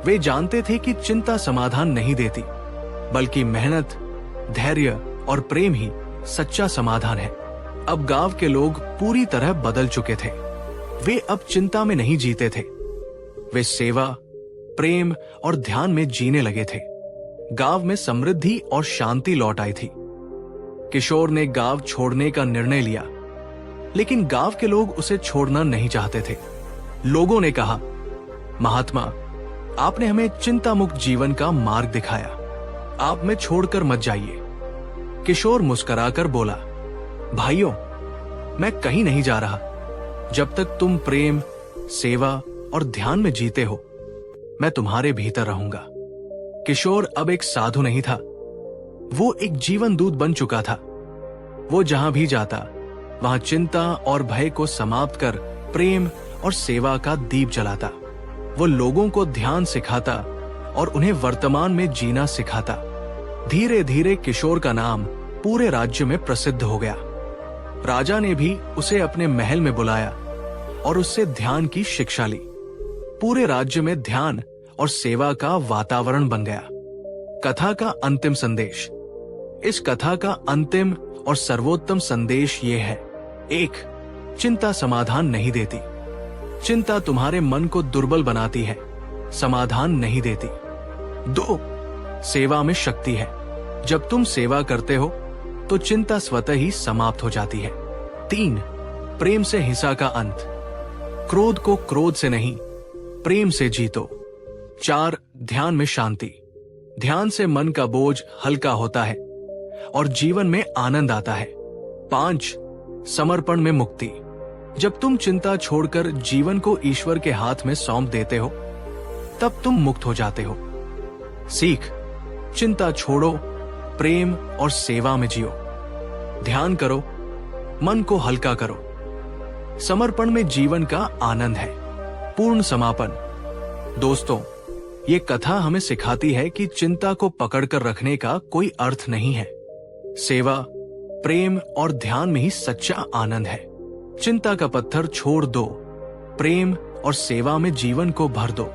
वे जानते थे कि चिंता समाधान नहीं देती, बल्कि मेहनत, धैर्य और प्रेम ही सच्चा समाधान है। अब गांव के लोग पूरी तरह बदल चुके थे। वे अब चिंता में नहीं जीते थे। वे सेवा, प्रेम और ध्यान में जीने लगे थे। गांव में समृद्धि और शांति लौट आई थी। किशोर ने गांव छोड़ने का निर्णय लिया, लेकिन गांव के लोग उसे छोड़ना नहीं चाहते थे। लोगों ने कहा, महात्मा, आपने हमें चिंता मुक्त जीवन का मार्ग दिखाया। आप में छोड़कर मत जाइए। किशोर मुस्कुराकर बोला, भाइयों, मैं कहीं नहीं जा रहा। जब तक तुम प्रेम, सेवा और ध्यान में जीते हो, मैं तुम्हारे भीतर रहूंगा। किशोर अब एक साधु नहीं था। वो एक जीवन दूत बन चुका था। वो जहां भी जाता वहां चिंता और भय को समाप्त कर प्रेम और सेवा का दीप जलाता। वो लोगों को ध्यान सिखाता और उन्हें वर्तमान में जीना सिखाता। धीरे धीरे किशोर का नाम पूरे राज्य में प्रसिद्ध हो गया। राजा ने भी उसे अपने महल में बुलाया और उससे ध्यान की शिक्षा ली। पूरे राज्य में ध्यान और सेवा का वातावरण बन गया। कथा का अंतिम संदेश। इस कथा का अंतिम और सर्वोत्तम संदेश ये है: 1. चिंता समाधान नहीं देती। चिंता तुम्हारे मन को दुर्बल बनाती है, समाधान नहीं देती। 2. सेवा में शक्ति है। जब तुम सेवा करते हो तो चिंता स्वतः ही समाप्त हो जाती है। 3. प्रेम से हिंसा का अंत। क्रोध को क्रोध से नहीं, प्रेम से जीतो। 4. ध्यान में शांति। ध्यान से मन का बोझ हल्का होता है और जीवन में आनंद आता है। 5. समर्पण में मुक्ति। जब तुम चिंता छोड़कर जीवन को ईश्वर के हाथ में सौंप देते हो तब तुम मुक्त हो जाते हो। सीख: चिंता छोड़ो, प्रेम और सेवा में जियो। ध्यान करो, मन को हल्का करो। समर्पण में जीवन का आनंद है। पूर्ण समापन। दोस्तों, ये कथा हमें सिखाती है कि चिंता को पकड़कर रखने का कोई अर्थ नहीं है। सेवा, प्रेम और ध्यान में ही सच्चा आनंद है। चिंता का पत्थर छोड़ दो, प्रेम और सेवा में जीवन को भर दो।